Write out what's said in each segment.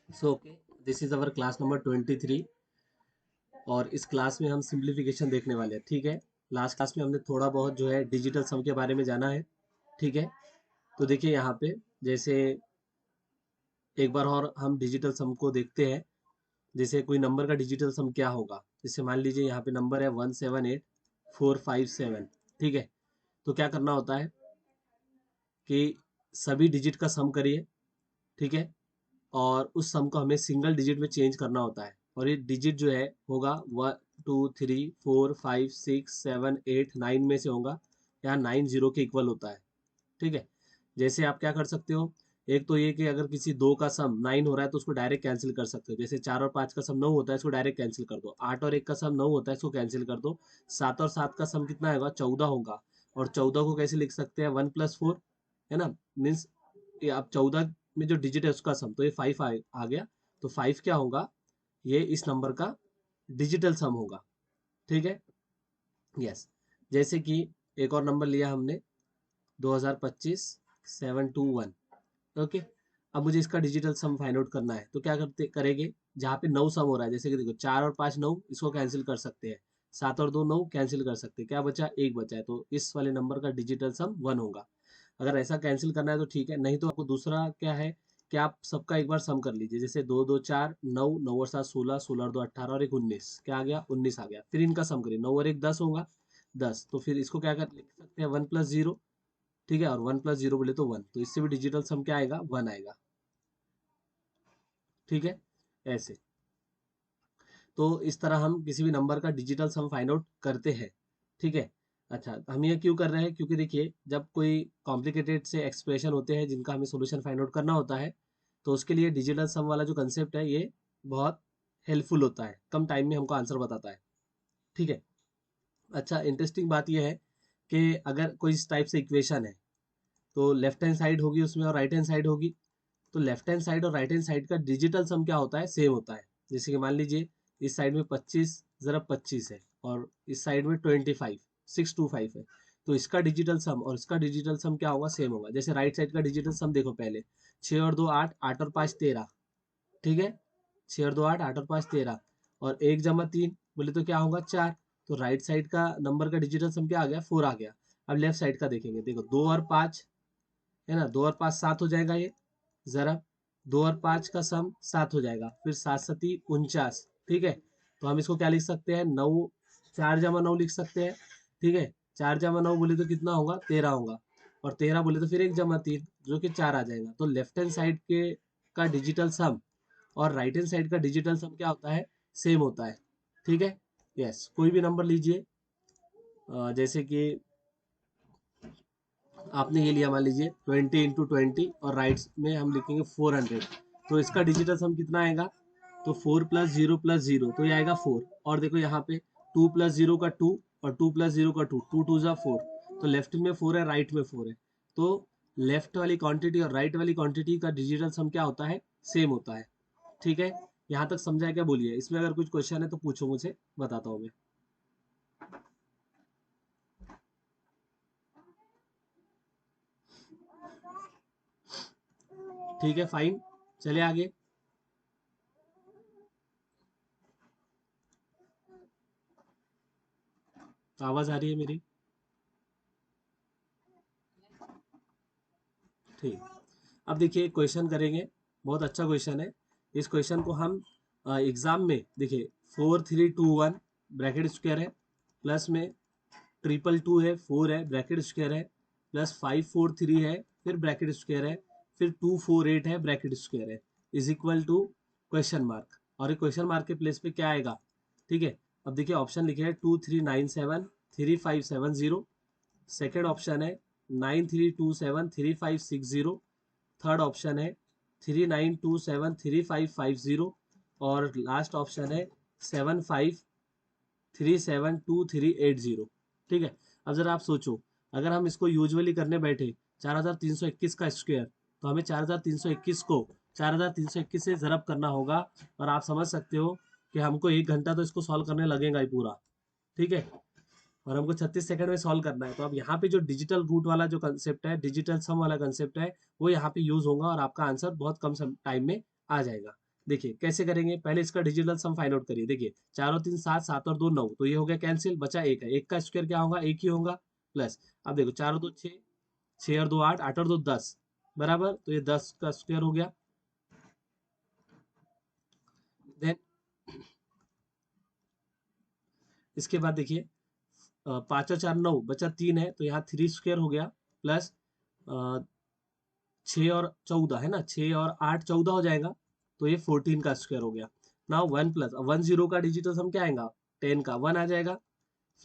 So okay, this is our class number 23 और इस class में हम सिंप्लीफिकेशन देखने वाले हैं। ठीक है, लास्ट क्लास में हमने थोड़ा बहुत जो है डिजिटल सम के बारे में जाना है। ठीक है, तो देखिए यहाँ पे जैसे एक बार और हम डिजिटल सम को देखते हैं। जैसे कोई नंबर का डिजिटल सम क्या होगा, जैसे मान लीजिए यहाँ पे नंबर है 178457। ठीक है, तो क्या करना होता है कि सभी डिजिट का सम करिए। ठीक है, और उस सम को हमें सिंगल डिजिट में चेंज करना होता है और ये डिजिट जो है होगा 1 2 3 4 5 6 7 8 9 में से होगा। यहाँ 9 जीरो के इक्वल होता है। ठीक है, जैसे आप क्या कर सकते हो, एक तो ये कि अगर किसी दो का सम 9 हो रहा है तो उसको डायरेक्ट कैंसिल कर सकते हो। जैसे 4 और 5 का सम 9 होता है, इसको डायरेक्ट कैंसिल कर दो। 8 और 1 का सम 9 होता है, इसको कैंसिल कर दो। 7 और 7 का सम कितना होगा, 14 होगा। और 14 को कैसे लिख सकते हैं, 1 + 4, है ना। मीन्स ये आप 14 में जो डिजिट है उसका सम, तो ये 5 आ गया। तो 5 क्या होगा, ये इस नंबर का डिजिटल सम होगा। ठीक है, यस। जैसे कि एक और नंबर लिया हमने 2025 721। ओके, अब मुझे इसका डिजिटल सम फाइंड आउट करना है, तो क्या करते करेंगे, जहाँ पे 9 सम हो रहा है, जैसे कि देखो 4 और 5 9, इसको कैंसिल कर सकते हैं। 7 और 2 9 कैंसिल कर सकते हैं, क्या बचा, 1 बचा है, तो इस वाले नंबर का डिजिटल सम 1 होगा। अगर ऐसा कैंसिल करना है तो ठीक है, नहीं तो आपको दूसरा क्या है कि आप सबका एक बार सम कर लीजिए। जैसे 2 2 4 9, 9 और 7 16, 16 और 2 18 और एक 19, क्या आ गया, 19 आ गया। फिर इनका सम करिए, 9 और 1 10 होगा, 10। तो फिर इसको क्या कर लिख सकते हैं, 1 + 0। ठीक है, और 1 + 0 बोले तो 1, तो इससे भी डिजिटल सम क्या आएगा, 1 आएगा। ठीक है, ऐसे। तो इस तरह हम किसी भी नंबर का डिजिटल सम फाइंड आउट करते हैं। ठीक है, अच्छा हम ये क्यों कर रहे हैं, क्योंकि देखिए जब कोई कॉम्प्लिकेटेड से एक्सप्रेशन होते हैं जिनका हमें सॉल्यूशन फाइंड आउट करना होता है, तो उसके लिए डिजिटल सम वाला जो कंसेप्ट है ये बहुत हेल्पफुल होता है, कम टाइम में हमको आंसर बताता है। ठीक है, अच्छा इंटरेस्टिंग बात यह है कि अगर कोई इस टाइप से इक्वेशन है, तो लेफ्ट हैंड साइड होगी उसमें और राइट हैंड साइड होगी। तो लेफ्ट हैंड साइड और राइट हैंड साइड का डिजिटल सम क्या होता है, सेम होता है। जैसे कि मान लीजिए इस साइड में 25 ज़रा 25 है और इस साइड में 25 625 है, तो इसका डिजिटल सम और इसका डिजिटल सम क्या होगा, सेम होगा। जैसे राइट साइड का डिजिटल सम देखो पहले, 6 और 2 8, 8 और 5 13। ठीक है, 6 और 2 8, 8 और 5 13, और 1 + 3 बोले तो क्या होगा, 4। तो राइट साइड का नंबर का डिजिटल सम क्या आ गया, 4 आ गया। अब लेफ्ट साइड का देखेंगे, देखो 2 और 5 है ना, 2 और 5 7 हो जाएगा ये, जरा 2 और 5 का सम 7 हो जाएगा, फिर 7 7 49। ठीक है, तो हम इसको क्या लिख सकते हैं, 9, 4 × 9 लिख सकते हैं। ठीक है, 4 × 9 बोले तो कितना होगा, 13 होगा। और 13 बोले तो फिर 1 × 3 जो कि 4 आ जाएगा। तो लेफ्ट हैंड साइड के का डिजिटल सम और राइट हैंड साइड का डिजिटल सम क्या होता है, सेम होता है। ठीक है, यस। कोई भी नंबर लीजिए, जैसे कि आपने ये लिया, मान लीजिए 20 × 20 और राइट में हम लिखेंगे 400, तो इसका डिजिटल सम कितना आएगा, तो 4 + 0 + 0, तो ये आएगा 4। और देखो यहाँ पे 2 + 0 का 2 और 2 + 0 का 2, 2 2 ज़ा 4। तो लेफ्ट में 4 है, राइट में 4 है, तो लेफ्ट वाली क्वांटिटी और राइट वाली क्वांटिटी का डिजिटल सम क्या होता है, सेम होता है। ठीक है, यहाँ तक समझा है क्या, बोलिए। इसमें अगर कुछ क्वेश्चन है तो पूछो मुझे, बताता हूँ मैं। ठीक है, फाइन, चले आगे। आवाज आ रही है मेरी, ठीक। अब देखिए क्वेश्चन करेंगे, बहुत अच्छा क्वेश्चन है। इस क्वेश्चन को हम एग्जाम में देखिए, 4 3 2 1 ब्रैकेट स्क्वायर है, प्लस में 2 2 2 है, 4 है ब्रैकेट स्क्वायर है, प्लस 5 4 3 है, फिर ब्रैकेट स्क्वायर है, फिर 2 4 8 है ब्रैकेट स्क्वायर है, is equal to question mark. और ये क्वेश्चन मार्क के प्लेस पे क्या आएगा, ठीक है। अब देखिए ऑप्शन लिखे हैं 2397 3570। सेकेंड ऑप्शन है 9327 3560। थर्ड ऑप्शन है 3927 3550। और लास्ट ऑप्शन है 75372380। ठीक है, अब जरा आप सोचो, अगर हम इसको यूजुअली करने बैठे 4321 का स्क्वायर, तो हमें 4321 को 4321 से ज़रब करना होगा। और आप समझ सकते हो कि हमको 1 घंटा तो इसको सॉल्व करने लगेगा ही पूरा। ठीक है, और हमको 36 सेकंड में सॉल्व करना है। तो अब यहाँ पे जो डिजिटल रूट वाला जो कंसेप्ट है, डिजिटल सम वाला कंसेप्ट है, वो यहाँ पे यूज होगा और आपका आंसर बहुत कम टाइम में आ जाएगा। देखिए कैसे करेंगे, पहले इसका डिजिटल सम फाइंड आउट करिए। देखिए 4 और 3 7, 7 और 2 9, तो ये हो गया कैंसिल, बचा एक है, एक का स्क्वायर क्या होगा, एक ही होगा, प्लस अब देखो 4 और 2 6, 6 और 2 8, 8 और 2 10 बराबर, तो ये 10 का स्क्वायर हो गया। देन इसके बाद देखिए 5 और 4 9, बचा 3 है, तो यहाँ 3 स्क्वायर हो गया, प्लस 6 और 14 है ना, 6 और 8 14 हो जाएगा, तो ये 14 का स्क्वायर हो गया। नाउ 1 प्लस 1 0 का डिजिटल सम क्या आएगा, 10 का 1 आ जाएगा।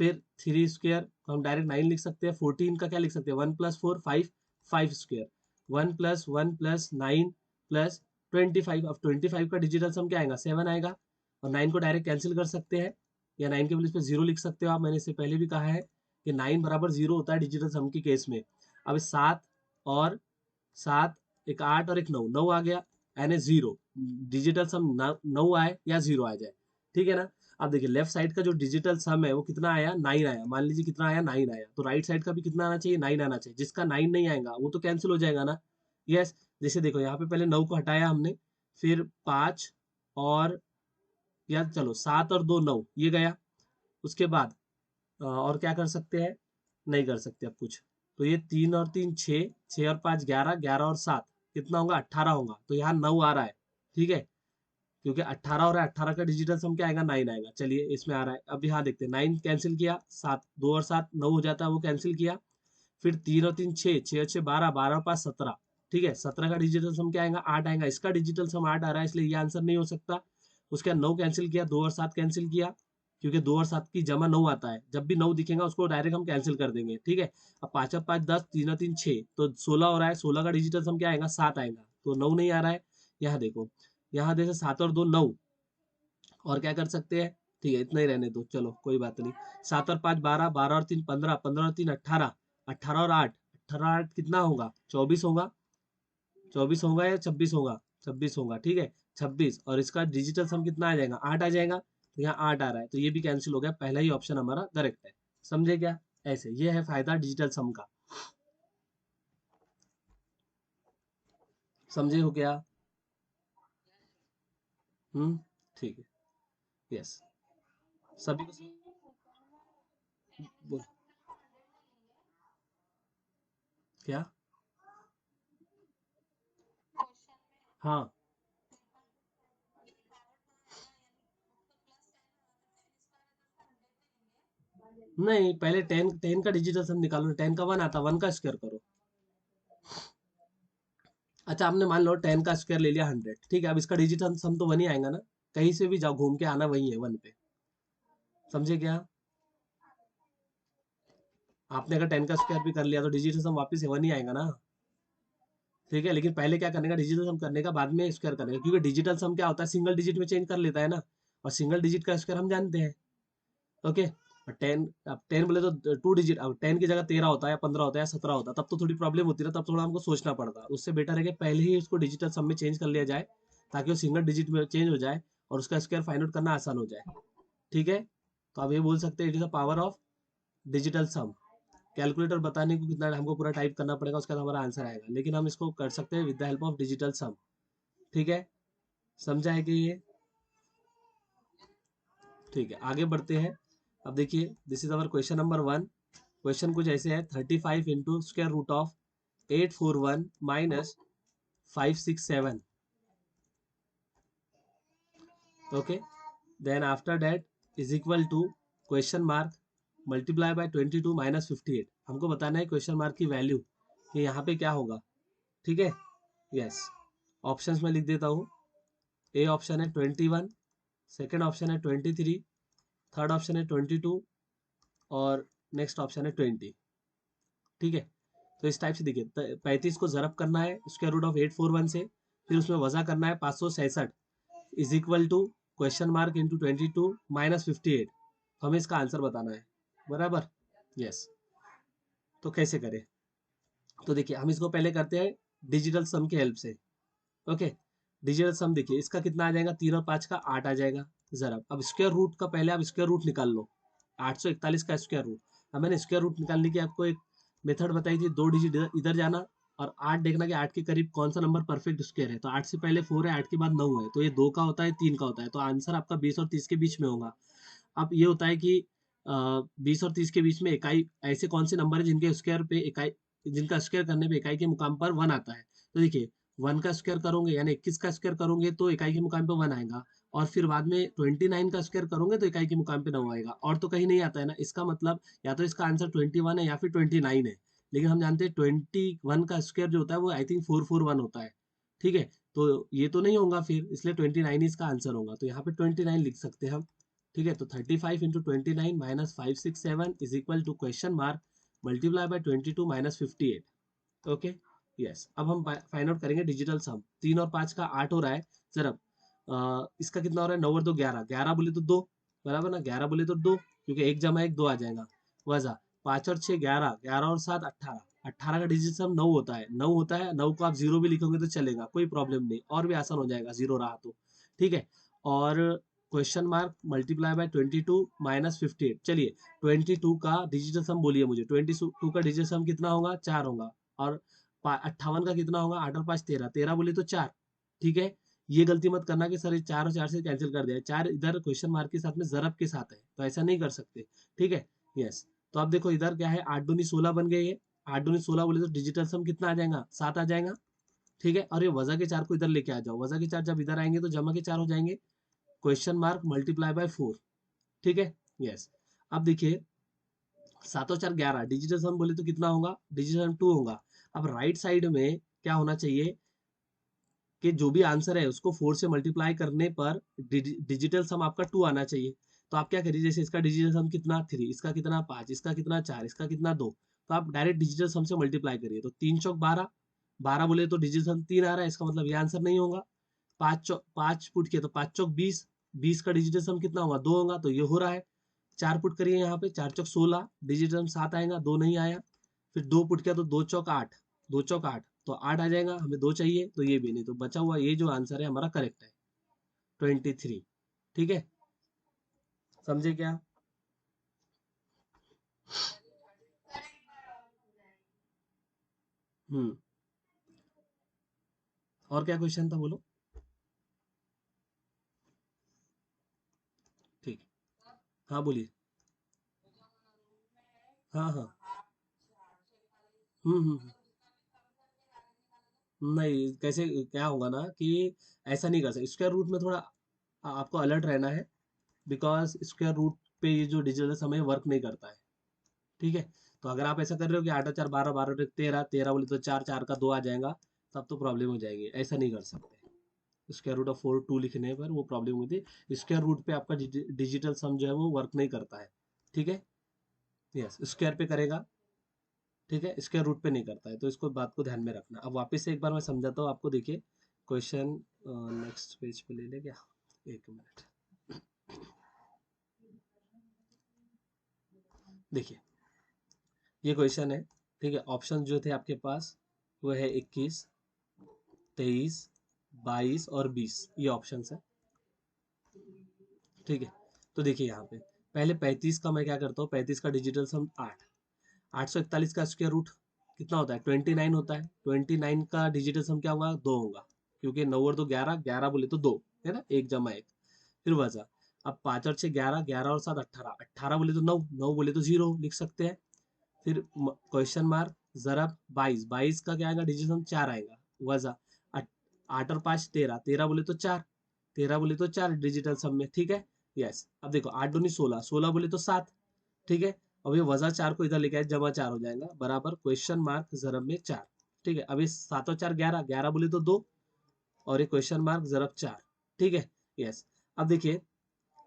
फिर 3 स्क्वायर हम डायरेक्ट 9 लिख सकते हैं, 14 का क्या लिख सकते हैं, 1 प्लस 4 5, 5 स्क्वायर, 1 प्लस 9 प्लस 25, अब 25 का डिजिटल सम क्या आएगा, 7 आएगा। और 9 को डायरेक्ट कैंसिल कर सकते हैं, या 9 के प्लेस पे 0 लिख सकते हो आप, मैंने इससे पहले भी कहा है कि 9 बराबर 0 होता है डिजिटल सम की केस में। अब 7 और 7, एक 8 और एक 9, 9 आ गया, यानी 0, डिजिटल सम 9 आए या 0 आ जाए, ठीक है ना। अब देखिए लेफ्ट साइड का जो डिजिटल सम है वो कितना आया, 9 आया, मान लीजिए कितना आया, 9 आया, तो राइट साइड का भी कितना आना चाहिए, 9 आना चाहिए। जिसका 9 नहीं आएगा वो तो कैंसिल हो जाएगा ना। यस, जैसे देखो यहाँ पे पहले 9 को हटाया हमने, फिर 5 और, या चलो 7 और 2 9, ये गया। उसके बाद और क्या कर सकते हैं, नहीं कर सकते अब कुछ। तो ये 3 और 3 6, 6 और 5 11, 11 और 7 कितना होगा, 18 होगा, तो यहाँ 9 आ रहा है, ठीक है, क्योंकि 18 हो रहा है, 18 का डिजिटल सम क्या आएगा, 9 आएगा। चलिए इसमें आ रहा है, अब यहाँ देखते हैं, 9 कैंसिल किया, 7 2 और 7 9 हो जाता है, वो कैंसिल किया। फिर 3 और 3 6, 6 और 6 12, 12 और 5 17, ठीक है, 17 का डिजिटल सम क्या आएगा, 8 आएगा। इसका डिजिटल सम 8 आ रहा है, इसलिए ये आंसर नहीं हो सकता। उसके बाद 9 कैंसिल किया, 2 और 7 कैंसिल किया, क्योंकि 2 और 7 की जमा 9 आता है, जब भी 9 दिखेगा उसको डायरेक्ट हम कैंसिल कर देंगे, ठीक है। अब 5 और 5 10, 3 और 3 6, तो 16 हो रहा है, 16 का डिजिटल सम क्या आएगा, 7 आएगा, तो 9 नहीं आ रहा है। यहाँ देखो, यहाँ देखो 7 और 2 9, और क्या कर सकते हैं, ठीक है इतना ही रहने दो, चलो कोई बात नहीं। 7 और 5 12, 12 और 3 15, 15 और 3 18, 18 और 8, 18 8 कितना होगा, 24 होगा, 24 होगा या 26 होगा, 26 होगा, ठीक है 26। और इसका डिजिटल सम कितना आ जाएगा, 8 आ जाएगा, तो यहाँ 8 आ रहा है, तो ये भी कैंसिल हो गया, पहला ही ऑप्शन हमारा करेक्ट है। समझे क्या, ऐसे ये है फायदा डिजिटल सम का, समझे हो क्या। ठीक है, यस, सभी को बोल, क्या, हाँ, नहीं पहले 10 10 का डिजिटल सम निकालो, 10 का 1 आता, 1 का स्क्वायर करो। अच्छा आपने मान लो 10 का स्क्वायर ले लिया 100, ठीक है, अब इसका डिजिटल सम तो 1 ही आएगा ना, कहीं से भी जाओ घूम के आना वही है 1 पे, समझे क्या। आपने अगर 10 का स्क्वायर भी कर लिया तो डिजिटल सम वापस 1 ही आएगा ना, ठीक है। लेकिन पहले क्या करने का, डिजिटल सम करने का, बाद में स्क्वायर करने का, क्योंकि डिजिटल सम क्या होता है, सिंगल डिजिट में चेंज कर लेता है ना, और सिंगल डिजिट का स्क्वायर हम जानते हैं। ओके, और 10, अब 10 बोले तो 2 डिजिट, अब 10 की जगह 13 होता है या 15 होता है या 17 होता है, तब तो थोड़ी प्रॉब्लम होती है ना, तब थोड़ा हमको सोचना पड़ता है। उससे बेटर है कि पहले ही उसको डिजिटल सम में चेंज कर लिया जाए, ताकि वो सिंगल डिजिट में चेंज हो जाए और उसका स्क्वायर फाइंड आउट करना आसान हो जाए, ठीक है। तो आप ये बोल सकते हैं it is the power of digital sum. Calculator बताने को कितना हमको पूरा टाइप करना पड़ेगा, उसका हमारा आंसर आएगा, लेकिन हम इसको कर सकते हैं with the help of digital sum, ठीक है। समझा है कि ये, ठीक है आगे बढ़ते हैं। अब देखिए this is our question number 1। Question कुछ ऐसे है, 35 into square root of 841 minus 567, okay, then after that is equal to question mark multiply by 22 minus 58। हमको बताना है क्वेश्चन मार्क की वैल्यू कि यहाँ पे क्या होगा, ठीक है। यस, ऑप्शंस में लिख देता हूँ। ए ऑप्शन है 21, सेकेंड ऑप्शन है 23, थर्ड ऑप्शन है 22, और नेक्स्ट ऑप्शन है 20, ठीक है। तो इस टाइप से देखिए, 35 को जरब करना है स्क्वायर रूट ऑफ 841 से, फिर उसमें वजह करना है 566, is equal to question mark into 22 minus 58, हमें इसका आंसर बताना है, बराबर। यस, तो कैसे करें, तो देखिए हम इसको पहले करते हैं डिजिटल सम की हेल्प से, ओके। डिजिटल सम देखिए इसका कितना आ जाएगा, 3 और 5 का 8 आ जाएगा, जरा अब स्क्वायर रूट का पहले आप स्क्वायर रूट निकाल लो, 841 का स्क्वायर रूट। अब मैंने स्क्वायर रूट निकालने की आपको एक मेथड बताई थी, 2 डिजिट इधर जाना और 8 देखना कि 8 के करीब कौन सा नंबर परफेक्ट स्क्वायर है। तो 8 से पहले 4 है, 8 के बाद 9 है, तो ये 2 का होता है, 3 का होता है, तो आंसर आपका 20 और 30 के बीच में होगा। अब ये होता है कि 20 और 30 के बीच में इकाई ऐसे कौन से नंबर है जिनके स्क्वायर पे इकाई, जिनका स्क्वायर करने पे इकाई के मुकाम पर 1 आता है। तो देखिए 1 का स्क्वायर करोगे यानी 21 का स्क्वायर करोगे तो इकाई के मुकाम पे 1 आएगा, और फिर बाद में 29 का स्क्वायर करोगे तो इकाई के मुकाम पे 9 आएगा, और तो कहीं नहीं आता है ना। इसका मतलब या तो इसका आंसर 21 है या फिर 29 है, लेकिन हम जानते हैं 21 का स्क्वायर जो होता है वो आई थिंक 441 होता है। ठीक है, तो ये तो नहीं होगा फिर, इसलिए 29 इसका आंसर होगा, तो यहाँ पे 29 लिख सकते हैं हम। ठीक है, तो 35 into 29 minus 567 is equal to question mark multiply by 22 minus 58। Okay, yes. अब हम फाइंड आउट करेंगे डिजिटल सम। 3 और 5 का 8 हो रहा है। जरा इसका कितना हो रहा है, 9 और 2 11, 11 बोले तो 2, बराबर ना, 11 बोले तो 2, क्योंकि एक जमा एक 2 आ जाएगा। वजह 5 और 6 11, 11 और 7 18, 18 का डिजिट सम 9 होता है, 9 होता है। 9 को आप जीरो भी लिखोगे तो चलेगा, कोई प्रॉब्लम नहीं, और भी आसान हो जाएगा जीरो रहा तो। ठीक है, और question mark multiply by 22 minus 58। चलिए 22 का डिजिटल सम बोलिए मुझे, 22 का डिजिटल सम कितना होगा, 4 होगा, और 58 का कितना होगा, 8 और 5 13, 13 बोले तो 4। ठीक है, ये गलती मत करना कि सर ये 4 और 4 से कैंसिल कर दिया, 4 इधर क्वेश्चन मार्क के साथ में जरब के साथ है, तो ऐसा नहीं कर सकते। ठीक है, यस। तो अब देखो इधर क्या है, 8 दूनी 16 बन गए ये, 8 दूनी 16 बोले तो डिजिटल सम कितना आ जाएगा, 7 आ जाएगा। ठीक है, और ये वजह के 4 को इधर लेके आ जाओ, वजह के 4 जब इधर आएंगे तो जमा के 4 हो जाएंगे, क्वेश्चन मार्क मल्टीप्लाई बाय 4। ठीक है, यस। अब देखिए 7 और 4 11, डिजिटल सम बोले तो कितना होगा, डिजिटल सम 2 होगा। अब राइट साइड में क्या होना चाहिए कि जो भी आंसर है उसको 4 से मल्टीप्लाई करने पर डिजिटल सम आपका 2 आना चाहिए। तो आप क्या करिए, जैसे इसका डिजिटल सम कितना 3, इसका कितना 5, इसका कितना 4, इसका कितना 2, तो आप डायरेक्ट डिजिटल सम से मल्टीप्लाई करिए। तो 3 चौक 12, 12 बोले तो डिजिटल सम 3 आ रहा है, इसका मतलब ये आंसर नहीं होगा। 5 पुट किया तो 5 चौक 20, 20 का डिजिटल सम कितना होगा, 2 होगा, तो ये हो रहा है। 4 पुट करिए यहाँ पे, 4 चौक 16, डिजिटल सम 7 आएगा, 2 नहीं आया। फिर 2 पुट किया तो 2 चौक 8, 2 चौक 8, तो 8 आ जाएगा, हमें 2 चाहिए तो ये भी नहीं, तो बचा हुआ ये जो आंसर है हमारा करेक्ट है, 23। ठीक है, समझे क्या? हम्म, और क्या क्वेश्चन था बोलो। ठीक, हाँ बोलिए। हाँ हाँ। हम्म। नहीं, कैसे क्या होगा ना कि ऐसा नहीं कर सकते, स्क्वायर रूट में थोड़ा आपको अलर्ट रहना है, बिकॉज स्क्वायर रूट पे ये जो डिजिटल समय वर्क नहीं करता है। ठीक है, तो अगर आप ऐसा कर रहे हो कि 8 और 4 12, 12 और 13, 13 बोले तो 4, 4 का 2 आ जाएगा, तब तो प्रॉब्लम हो जाएगी, ऐसा नहीं कर सकते। स्क्वायर रूट ऑफ 4 2 लिखने पर वो प्रॉब्लम होती है, स्क्वायर रूट पे आपका डिजिटल सम जो है वो वर्क नहीं करता है। ठीक है, यस, स्क्वायर पे करेगा। ठीक है, स्क्वायर रूट पे नहीं करता है, तो इसको बात को ध्यान में रखना। अब वापस से एक बार मैं समझाता हूँ आपको, देखिए क्वेश्चन नेक्स्ट पेज पे ले ले क्या, एक मिनट। देखिए ये क्वेश्चन है। ठीक है, ऑप्शन जो थे आपके पास वो है 21, 23, 22 और 20, ये ऑप्शन है। ठीक है, तो देखिए यहाँ पे पहले 35 का मैं क्या करता हूँ, 35 का डिजिटल सम 8, 841 का स्क्वायर रूट कितना होता है, 29 होता है। 29 का डिजिटल सम क्या होगा, 2 होगा, क्योंकि 9 और 2 11, 11 बोले तो 2 है ना, एक जमा एक। फिर वजह, अब 5 और 6 11, 11 और 7 18, 18 बोले तो 9, 9 बोले तो 0 लिख सकते हैं। फिर क्वेश्चन मार्क जरब 22, 22 का क्या आएगा, डिजिटल सम 4 आएगा। वजह 8 और 5 13, 13 बोले तो 4, 13 बोले तो 4 डिजिटल सम में। ठीक है, यस। अब देखो 8 दूनी 16, 16 बोले तो 7। ठीक है, अब ये वजह 4 को इधर लेके आए, जमा 4 हो जाएगा, बराबर क्वेश्चन मार्क जरब में 4। ठीक है, अब ये 7 और 4 11, 11 बोले तो 2, और ये क्वेश्चन मार्क जरब 4। ठीक है, यस। अब देखिए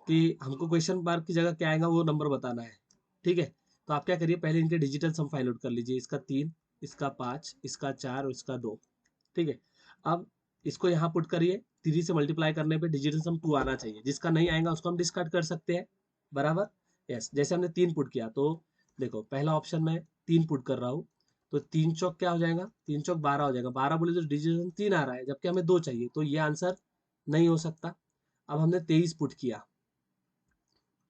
कि हमको क्वेश्चन मार्क की जगह क्या आएगा वो नंबर बताना है। ठीक है, तो आप क्या करिए, पहले इनके डिजिटल सम फाइंड आउट कर लीजिए, इसका 3, इसका 5, इसका 4 और इसका 2। ठीक है, अब इसको यहाँ पुट करिए, 3 से मल्टीप्लाई करने पे डिजिटल सम 2 आना चाहिए, जिसका नहीं आएगा उसको हम डिस्कार्ड कर सकते हैं, बराबर। यस, जैसे हमने 3 पुट किया तो देखो पहला ऑप्शन में 3 पुट कर रहा हूँ, तो 3 चौक क्या हो जाएगा, 3 चौक 12 हो जाएगा, 12 बोले तो डिजिटल सम 3 आ रहा है, जबकि हमें 2 चाहिए, तो ये आंसर नहीं हो सकता। अब हमने 23 पुट किया।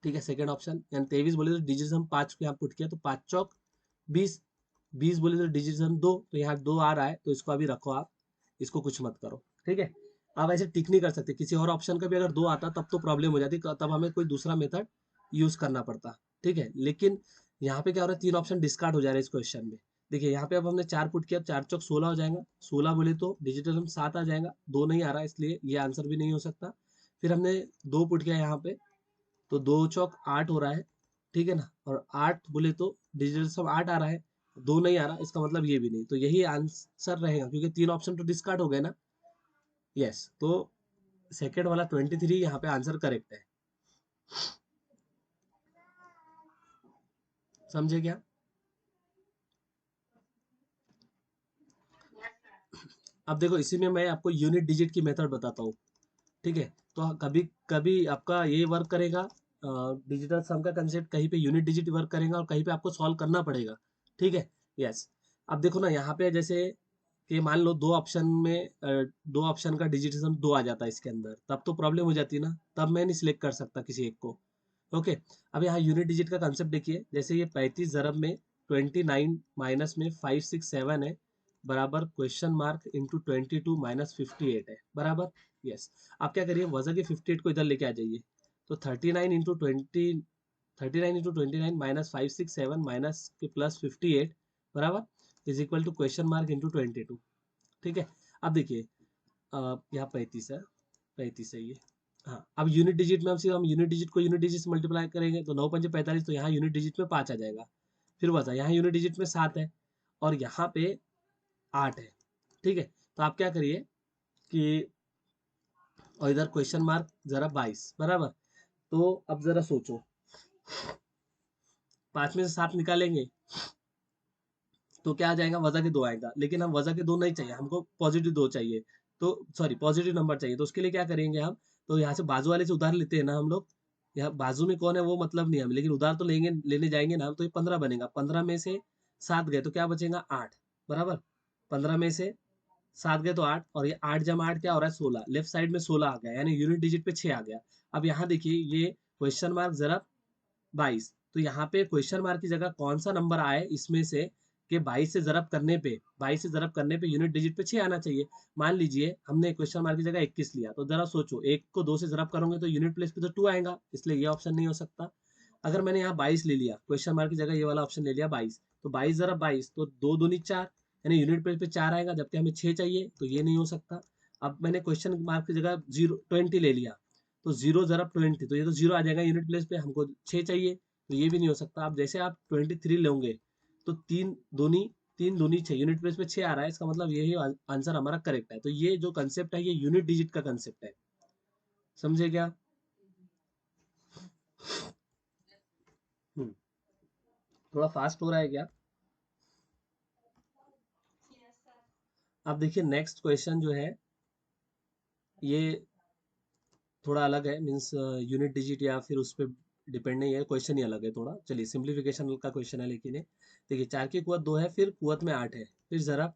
ठीक है, सेकंड ऑप्शन, यानी 23 बोले तो डिजिटल सम 5 को यहाँ पुट किया, तो 5 चौक 20, 20 बोले तो डिजिटल 2, तो यहाँ 2 आ रहा है, तो इसको अभी रखो आप, इसको कुछ मत करो, ठीक है। आप ऐसे टिक नहीं कर सकते, किसी और ऑप्शन का भी अगर 2 आता तब तो प्रॉब्लम हो जाती, तब हमें कोई दूसरा मेथड यूज करना पड़ता, ठीक है। लेकिन यहाँ पे क्या हो रहा है, 3 ऑप्शन डिस्कार्ड हो जा रहे हैं इस क्वेश्चन में। देखिए यहाँ पे अब हमने 4 पुट किया, 4 चौक 16 हो जाएगा, 16 बोले तो डिजिटल 7 आ जाएगा, 2 नहीं आ रहा है इसलिए ये आंसर भी नहीं हो सकता। फिर हमने 2 पुट किया यहाँ पे, तो 2 चौक 8 हो रहा है, ठीक है ना, और 8 बोले तो डिजिटल सम 8 आ रहा है, 2 नहीं आ रहा, इसका मतलब ये भी नहीं, तो यही आंसर रहेगा क्योंकि 3 ऑप्शन तो डिस्कार्ड हो गए ना। यस, तो सेकेंड वाला 23 यहाँ पे आंसर करेक्ट है। समझे क्या? अब देखो इसी में मैं आपको यूनिट डिजिट की मेथड बताता हूँ, ठीक है। तो कभी कभी आपका ये वर्क करेगा, डिजिटल सम का कंसेप्ट कहीं पे यूनिट डिजिट वर्क करेगा और कहीं पे आपको सॉल्व करना पड़ेगा, ठीक है। यस, अब देखो ना यहाँ पे जैसे कि मान लो दो ऑप्शन में, दो ऑप्शन का डिजिट सम 2 आ जाता है इसके अंदर, तब तो प्रॉब्लम हो जाती ना, तब मैं नहीं सिलेक्ट कर सकता किसी एक को। ओके, अब यहाँ यूनिट डिजिट का कंसेप्ट देखिए, जैसे ये 35 ज़रब में 29 माइनस में 567 है, बराबर क्वेश्चन मार्क इंटू 22 माइनस 58 है, बराबर। यस, आप क्या करिए, वजह के 58 को इधर लेके आ जाइए, तो 39 इंटू 20, 39 इंटू 29 माइनस 567 माइनस के प्लस 58, बराबर is equal to question mark into 22, ठीक है। अब देखिए यहाँ 35 है, 35 है ये। हाँ, अब यूनिट डिजिट में हम यूनिट डिजिट को यूनिट डिजिट से मल्टीप्लाई करेंगे तो 9 पंजे 45, तो यहाँ यूनिट डिजिट में 5 आ जाएगा। फिर बचा यहाँ यूनिट डिजिट में 7 है और यहाँ पे 8 है, ठीक है। तो आप क्या करिए कि, और इधर क्वेश्चन मार्क जरा 22, बराबर। तो अब जरा सोचो, 5 में से 7 निकालेंगे तो क्या आ जाएगा, वजह के 2 आएगा, लेकिन हम वजह के 2 नहीं चाहिए, हमको पॉजिटिव 2 चाहिए, तो सॉरी पॉजिटिव नंबर चाहिए, तो उसके लिए क्या करेंगे हम, तो यहाँ से बाजू वाले से उधार लेते हैं ना हम लोग, यहाँ बाजू में कौन है वो मतलब नहीं हमें, लेकिन उधार तो लेंगे, लेने जाएंगे ना हम, तो ये 15 बनेगा, 15 में से 7 गए तो क्या बचेगा 8, बराबर। 15 में से 7 गए तो 8, और ये 8 जमा 8 क्या हो रहा है 16, लेफ्ट साइड में 16 आ गया, यानी यूनिट डिजिट पे 6 आ गया। अब यहाँ देखिए ये क्वेश्चन मार्क जरा 22, तो यहाँ पे क्वेश्चन मार्क की जगह कौन सा नंबर आए इसमें से कि 22 से जरब करने पे, 22 से जरब करने पे यूनिट डिजिट पे 6 आना चाहिए। मान लीजिए हमने क्वेश्चन मार्क की जगह 21 लिया, तो जरा सोचो, एक को 2 से जरब करोगे तो यूनिट प्लेस पे तो 2 आएगा, इसलिए ये ऑप्शन नहीं हो सकता। अगर मैंने यहाँ 22 ले लिया, क्वेश्चन मार्क की जगह ये वाला ऑप्शन ले लिया 22, तो 22 जरब 22 तो 2 दूनी 4, यानी यूनिट प्लेस पे 4 आएगा, जबकि हमें 6 चाहिए, तो ये नहीं हो सकता। अब मैंने क्वेश्चन मार्क की जगह 20 ले लिया, तो 0 जरब 20, तो ये तो 0 आ जाएगा यूनिट प्लेस पे, हमको 6 चाहिए, तो ये भी नहीं हो सकता। अब जैसे आप 23 लोगे तो तीन दूनी 6, यूनिट प्लेस पे 6 आ रहा है, इसका मतलब यही आंसर हमारा करेक्ट है। तो ये जो कंसेप्ट है ये यूनिट डिजिट का कंसेप्ट है, समझे क्या? हम्म, थोड़ा फास्ट हो रहा है क्या? अब देखिए नेक्स्ट क्वेश्चन जो है ये थोड़ा अलग है, मीन्स यूनिट डिजिट या फिर उस पर डिपेंड नहीं है, क्वेश्चन ही अलग है थोड़ा। चलिए सिंप्लीफिकेशन का क्वेश्चन है, लेकिन ये देखिए 4 की कुवत 2 है, फिर कुवत में 8 है, फिर ज़रा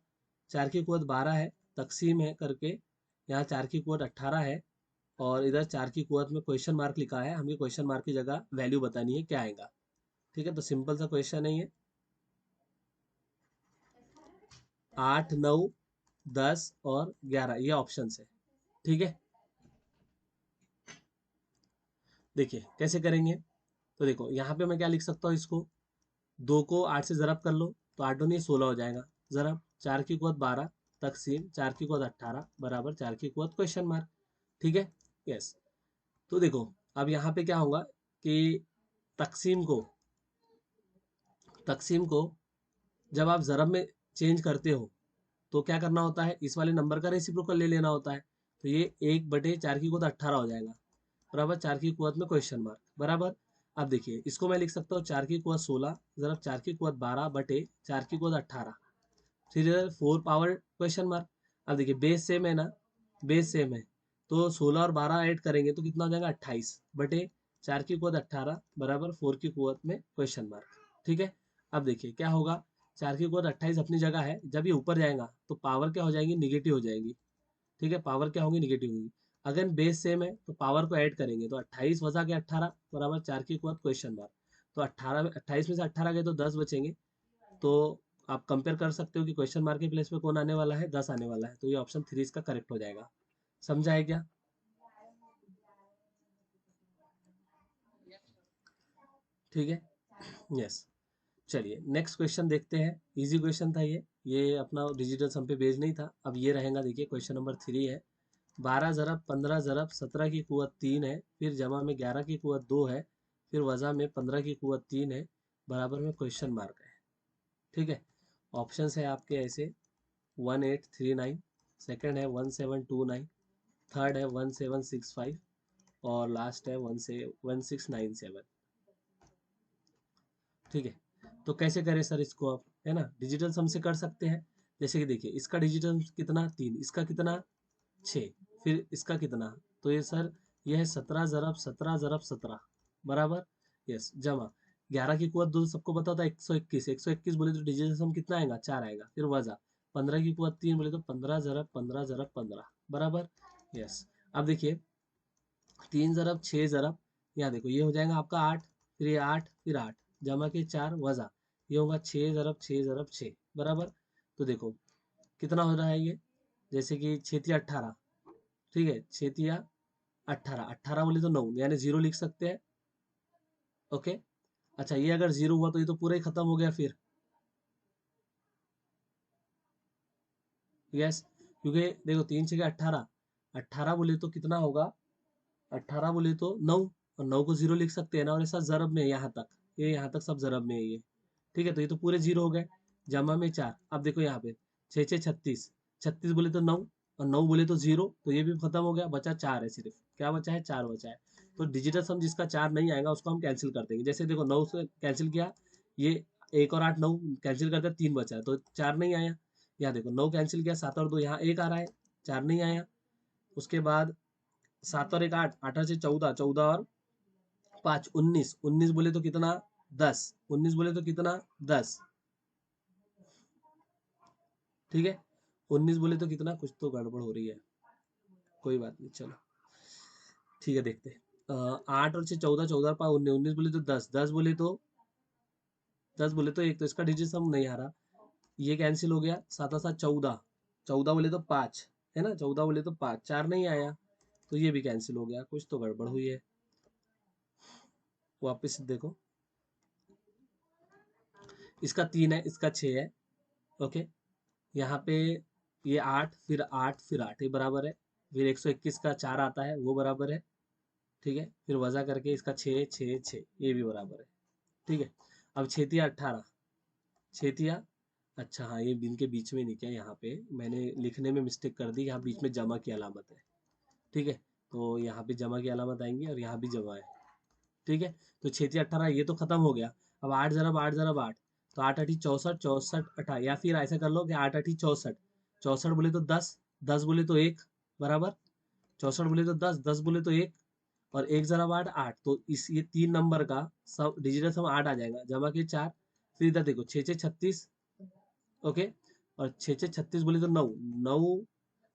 4 की कुवत 12 है, तकसीम है करके यहाँ 4 की कुवत 18 है, और इधर 4 की कुवत में क्वेश्चन मार्क लिखा है, हमें क्वेश्चन मार्क की जगह वैल्यू बतानी है क्या आएगा, ठीक है। तो सिंपल सा क्वेश्चन है ये, 8 9 10 और 11 ये ऑप्शन है, ठीक है। देखिए कैसे करेंगे, तो देखो यहाँ पे मैं क्या लिख सकता हूँ इसको, 2 को 8 से ज़रब कर लो तो 8 दूनी 16 हो जाएगा, ज़रब 4 की कुवत 12 तकसीम 4 की कुवत 18 बराबर 4 की कुवत क्वेश्चन मार्क, ठीक है। यस, तो देखो अब यहाँ पे क्या होगा कि तकसीम को तकसीम को जब आप ज़रब में चेंज करते हो तो क्या करना होता है, इस वाले नंबर का रेसिप्रोकल ले लेना होता है, तो ये 1/4 की कुवत 18 हो जाएगा, बराबर 4 की कुवत में क्वेश्चन मार्क, बराबर। अब देखिए इसको मैं लिख सकता हूँ 4 की कुवत 16 ज़रब 4 की कुवत 12/4 की कुवत 18, फिर इधर 4 पावर क्वेश्चन मार्क। अब देखिए बेस सेम है ना, बेस सेम है, तो 16 और 12 ऐड करेंगे तो कितना हो जाएगा 28/4 की कुवत 18 बराबर 4 की कुवत में क्वेश्चन मार्क, ठीक है। अब देखिए क्या होगा, 4 की कुवत 28 अपनी जगह है, जब ये ऊपर जाएगा तो पावर क्या हो जाएगी, निगेटिव हो जाएगी, ठीक है, पावर क्या होगी, निगेटिव होगी। अगर बेस सेम है तो पावर को ऐड करेंगे, तो 28 वजा के 18 बराबर 4 की कुवत क्वेश्चन मार्क, तो 18 28 में से 18 गए तो 10 बचेंगे, तो आप कंपेयर कर सकते हो कि क्वेश्चन मार्क के प्लेस पे कौन आने वाला है, 10 आने वाला है, तो ये ऑप्शन 3 इसका करेक्ट हो जाएगा। समझा है क्या? ठीक है, यस। चलिए नेक्स्ट क्वेश्चन देखते हैं। इजी क्वेश्चन था ये अपना डिजिटल सम पे बेस्ड नहीं था। अब ये रहेगा, देखिए क्वेश्चन नंबर 3 है। 12 ज़रब 15 ज़रब 17 की कुवत 3 है, फिर जमा में 11 की कुवत 2 है, फिर वज़ा में 15 की कुवत 3 है, बराबर में क्वेश्चन मार्क है। ठीक है, ऑप्शंस है आपके ऐसे 1839, सेकंड है 1729, थर्ड है 1765 और लास्ट है 1697। ठीक है, तो कैसे करें सर इसको आप, है ना, डिजिटल सम से कर सकते हैं। जैसे कि देखिए इसका डिजिटल कितना 3, इसका कितना 6, फिर इसका कितना, तो ये सर ये है 17 ज़रब 17 ज़रब 17, बराबर, यस, जमा 11 की कुवत 2 सबको पता था 121, 121 बोले तो डिजिटल सम कितना आएगा 4 आएगा, फिर वजा 15 की कुवत 3 बोले तो 15 ज़रब 15 ज़रब 15, बराबर, यस। अब देखिए 3 ज़रब 6 ज़रब, यहाँ देखो ये हो जाएगा आपका 8, फिर ये 8 फिर 8, जमा के 4 वजा, ये होगा 6 ज़रब 6 ज़रब 6, बराबर। तो देखो कितना हो रहा है ये, जैसे कि 6 18, ठीक है, 6 18, 18 बोले तो 9 यानी 0 लिख सकते हैं। ओके, अच्छा ये अगर 0 हुआ तो ये तो पूरा ही खत्म हो गया फिर, यस, क्योंकि देखो 3 6 18, 18 बोले तो कितना होगा, 18 बोले तो 9, और 9 को 0 लिख सकते हैं ना, और ऐसा जरब में यहाँ तक, ये यहाँ तक सब जरब में है ये। ठीक है, तो ये तो पूरे 0 हो गए, जमा में 4। अब देखो यहाँ पे 6 6 36, 36 बोले तो 9, और 9 बोले तो 0, तो ये भी खत्म हो गया, बचा 4 है, सिर्फ क्या बचा है, 4 बचा है। तो डिजिटल सम जिसका 4 नहीं आएगा उसको हम कैंसिल कर देंगे। जैसे देखो 9 से कैंसिल किया, ये 1 और 8 9 कैंसिल करते 3 बचा है, तो 4 नहीं आया। यहाँ देखो 9 कैंसिल किया, 7 और 2 यहाँ 1 आ रहा है, 4 नहीं आया। उसके बाद 7 और 1 8, 8 और 6 14, 14 और 5 19, 19 बोले तो कितना 10, 19 बोले तो कितना 10, ठीक है, 19 बोले तो कितना, कुछ तो गड़बड़ हो रही है, कोई बात नहीं, चलो ठीक है देखते हैं। 8 और 6 14, 14 और 5 19, 19 बोले तो 10, 10 बोले तो 10 बोले तो 1, तो इसका डिजिट सम नहीं आ रहा, ये कैंसिल हो गया, 7 और 7 14, 14 बोले तो 5, है ना, 14 बोले तो 5, 4 नहीं आया, तो ये भी कैंसिल हो गया, कुछ तो गड़बड़ हुई है। वापस देखो, इसका 3 है, इसका 6 है, ओके, यहाँ पे ये 8 फिर 8 फिर 8, ये बराबर है, फिर 121 का 4 आता है वो बराबर है, ठीक है, फिर वजह करके इसका 6 6 6, ये भी बराबर है, ठीक है। अब 6 18, 6, अच्छा हाँ ये इनके बीच में नहीं, क्या यहाँ पे मैंने लिखने में मिस्टेक कर दी, यहाँ बीच में जमा की अलामत है, ठीक है, तो यहाँ पे जमा की अलामत आएंगी और यहाँ भी जमा है, ठीक है। तो 6 18 ये तो खत्म हो गया। अब 8 ज़रब 8 ज़रब 8, तो 8 8 64, 64 18, या फिर ऐसा कर लो कि 8 8 64, 64 बोले तो 10, 10 बोले तो 1, बराबर, 64 बोले तो 10, 10 बोले तो 1, और 1 ज़रब 8 8, तो इस ये 3 नंबर का सब डिजिटल सम 8 आ जाएगा, जमा के 4, फिर इधर देखो 6 6 36, ओके, और 6 6 36 बोले तो 9, 9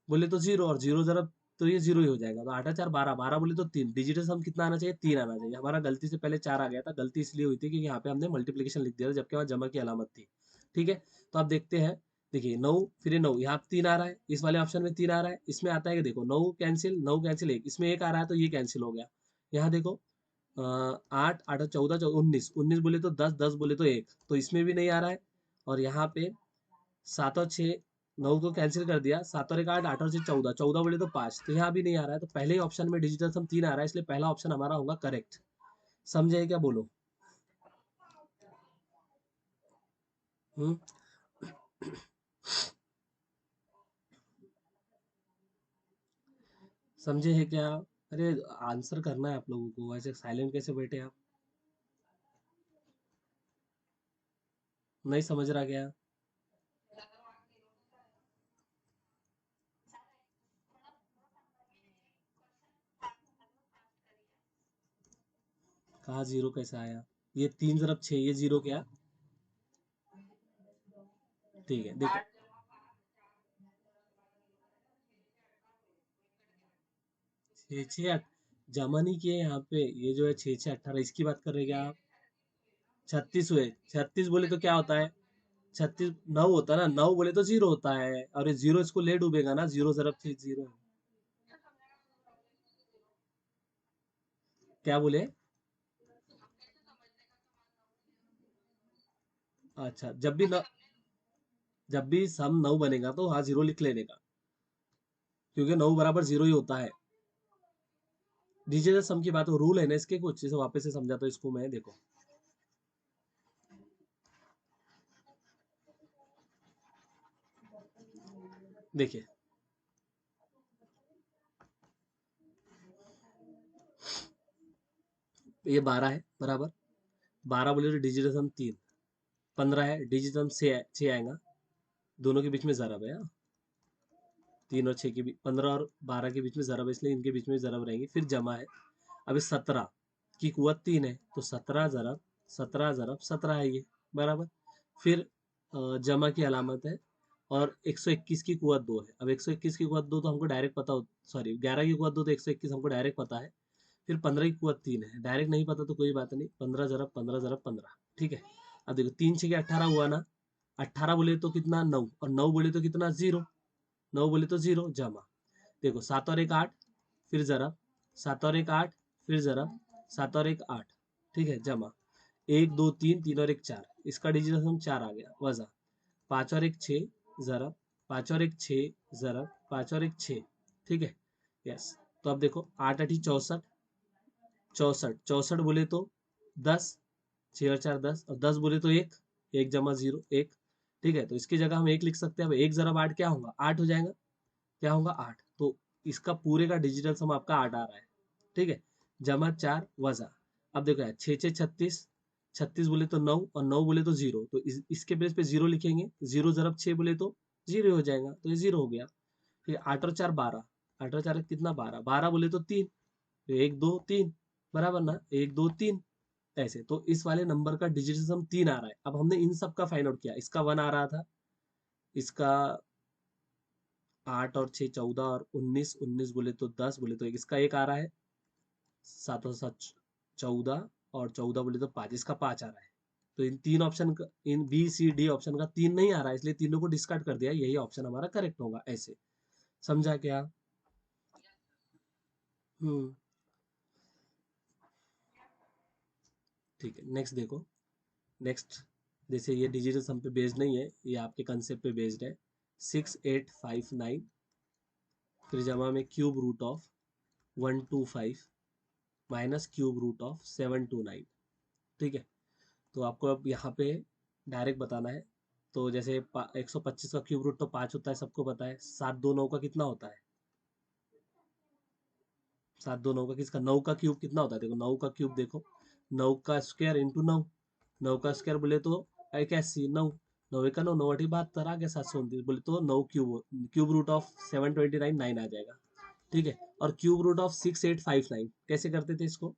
बोले तो 0, और 0 ज़रब, तो ये 0 ही हो जाएगा, तो 8 4 12, 12 बोले तो 3, डिजिटल सम कितना आना चाहिए, 3 आना चाहिए, हमारा गलती से पहले 4 आ गया था, गलती इसलिए हुई थी कि यहाँ पे हमने मल्टीप्लिकेशन लिख दिया था जबकि वहाँ जमा की अलामत थी, ठीक है। तो आप देखते हैं, देखिए 9 फिर ये 9, यहाँ 3 आ रहा है, इस वाले ऑप्शन में 3 आ रहा है, इसमें आता है कि देखो 9 कैंसिल 9 कैंसिल 1, इसमें 1 आ रहा है तो ये कैंसिल हो गया। यहाँ देखो 8 8 14 19, 19 बोले तो 10, 10 बोले तो 1, तो इसमें भी नहीं आ रहा है। और यहाँ पे 7 और 6 9 को कैंसिल कर दिया, 7 और 1 8, 8 और 6 14, 14 बोले तो 5, तो यहाँ भी नहीं आ रहा है, तो पहले ही ऑप्शन में डिजिटल सम 3 आ रहा है, इसलिए पहला ऑप्शन हमारा होगा करेक्ट। समझे क्या, बोलो। हम्म, समझे है क्या? अरे आंसर करना है आप लोगों को, ऐसे साइलेंट कैसे बैठे आप, नहीं समझ रहा क्या? कहाँ जीरो कैसे आया, ये 3 ज़रब 6, ये जीरो क्या, ठीक है देखो, 6 6 जमा नहीं किए यहाँ पे, ये जो है 6 6 18, इसकी बात कर रहे हैं क्या आप? 36 हुए, 36 बोले तो क्या होता है, 36 9 होता है ना, 9 बोले तो 0 होता है, और ये 0 इसको ले डूबेगा ना, 0 ज़रब 6 0। क्या बोले? अच्छा, जब भी सम 9 बनेगा तो हाँ 0 लिख लेने का, क्योंकि 9 बराबर 0 ही होता है। डिजिटल सम की बात हो, रूल है ना इसके कुछ, जैसे वापस से समझाता हूँ इसको मैं, देखो। देखिए, ये 12 है बराबर, 12 बोले तो डिजिटल सम 3, 15 है डिजिटल सम 6 आएगा, दोनों के बीच में ज़रब है, हाँ। 3 और 6 के बीच, 15 और 12 के बीच में ज़रब है, इसलिए इनके बीच में ज़रब रहेंगे, फिर जमा है। अभी 17 की कुवत 3 है, तो 17 ज़रब 17 है ये, बराबर। फिर जमा की अलामत है, और 121 की कुवत 2 है। अब 121 की कुवत 2 तो हमको डायरेक्ट पता हो, सॉरी 11 की कुवत 2 तो 121 हमको डायरेक्ट पता है। फिर 15 की कुवत 3 है, डायरेक्ट नहीं पता तो कोई बात नहीं, 15 ज़रब 15 ज़रब 15, ठीक है। अब देखो 3 6 के 18 हुआ ना, 18 बोले तो कितना 9, और 9 बोले तो कितना 0, 9 बोले तो 0, जमा। देखो 7 और 1 8, फिर ज़रब, 7 और 1 8, फिर ज़रब, 7 और 1 8, ठीक है, जमा। 1 2 3, 3 और 1 4, इसका डिजिटल सम 4 आ गया, वज़ा। 5 और 1 6, ज़रब, 5 और 1 6, ज़रब, 5 और 1 6, ठीक है, यस। तो अब देखो 8 8 64, 64 बोले तो 10, 6 और 4 10, और 10 बोले तो 1, 1 जमा 0 1, ठीक है। तो इसकी जगह हम 1 लिख सकते हैं। अब 1 ज़रब 8 क्या होगा, 8 हो जाएगा, क्या होगा 8, तो इसका पूरे का डिजिटल सम आपका 8 आ रहा है, ठीक है, जमा 4 वज़ा। अब देखो यार 6 6 36, 36 बोले तो 9, और 9 बोले तो 0, तो इसके बेस पे 0 लिखेंगे, 0 ज़रब 6 बोले तो 0 हो जाएगा, तो ये 0 हो गया। फिर 8 और 4 12, 8 और 4 कितना 12, 12 बोले तो 3, तो 1 2 3, बराबर ना, 1 2 3, ऐसे। तो इस वाले नंबर का डिजिटल सम 3 आ रहा है। अब हमने इन सब का फाइंड आउट किया, इसका 1 आ रहा था, इसका 8 और 6 14, और 19 19 बोले तो 10 बोले तो एक, इसका 1 आ रहा है, 7 और 7 14, और 14 बोले तो 5, इसका 5 आ रहा है। तो इन तीन ऑप्शन का, in B C D option का 3 नहीं आ रहा है, इसलिए तीनों को डिस्कार्ड कर दिया, यही ऑप्शन हमारा करेक्ट होगा, ऐसे। समझा क्या? हम्म, ठीक है, नेक्स्ट देखो। नेक्स्ट, जैसे ये डिजिटल सम पे बेस्ड नहीं है, ये आपके कंसेप्ट पे बेस्ड है। 6859, फिर जमा में cube root of 125 minus cube root of 729, ठीक है। तो आपको अब यहाँ पे डायरेक्ट बताना है। तो जैसे 125 का क्यूब रूट तो 5 होता है, सबको पता है। 7 2 9 का कितना होता है? 7 2 9 का किसका, 9 का क्यूब कितना होता है? देखो 9 का क्यूब देखो, 9 का स्क्वायर इंटू 9, 9 का स्क्वायर बोले तो 81, 9 9 एक 9 9 8 72 आ गया, 729 बोले तो 9 क्यूब, क्यूब रूट ऑफ 729 9 आ जाएगा, ठीक है। और क्यूब रूट ऑफ 6859 कैसे करते थे इसको,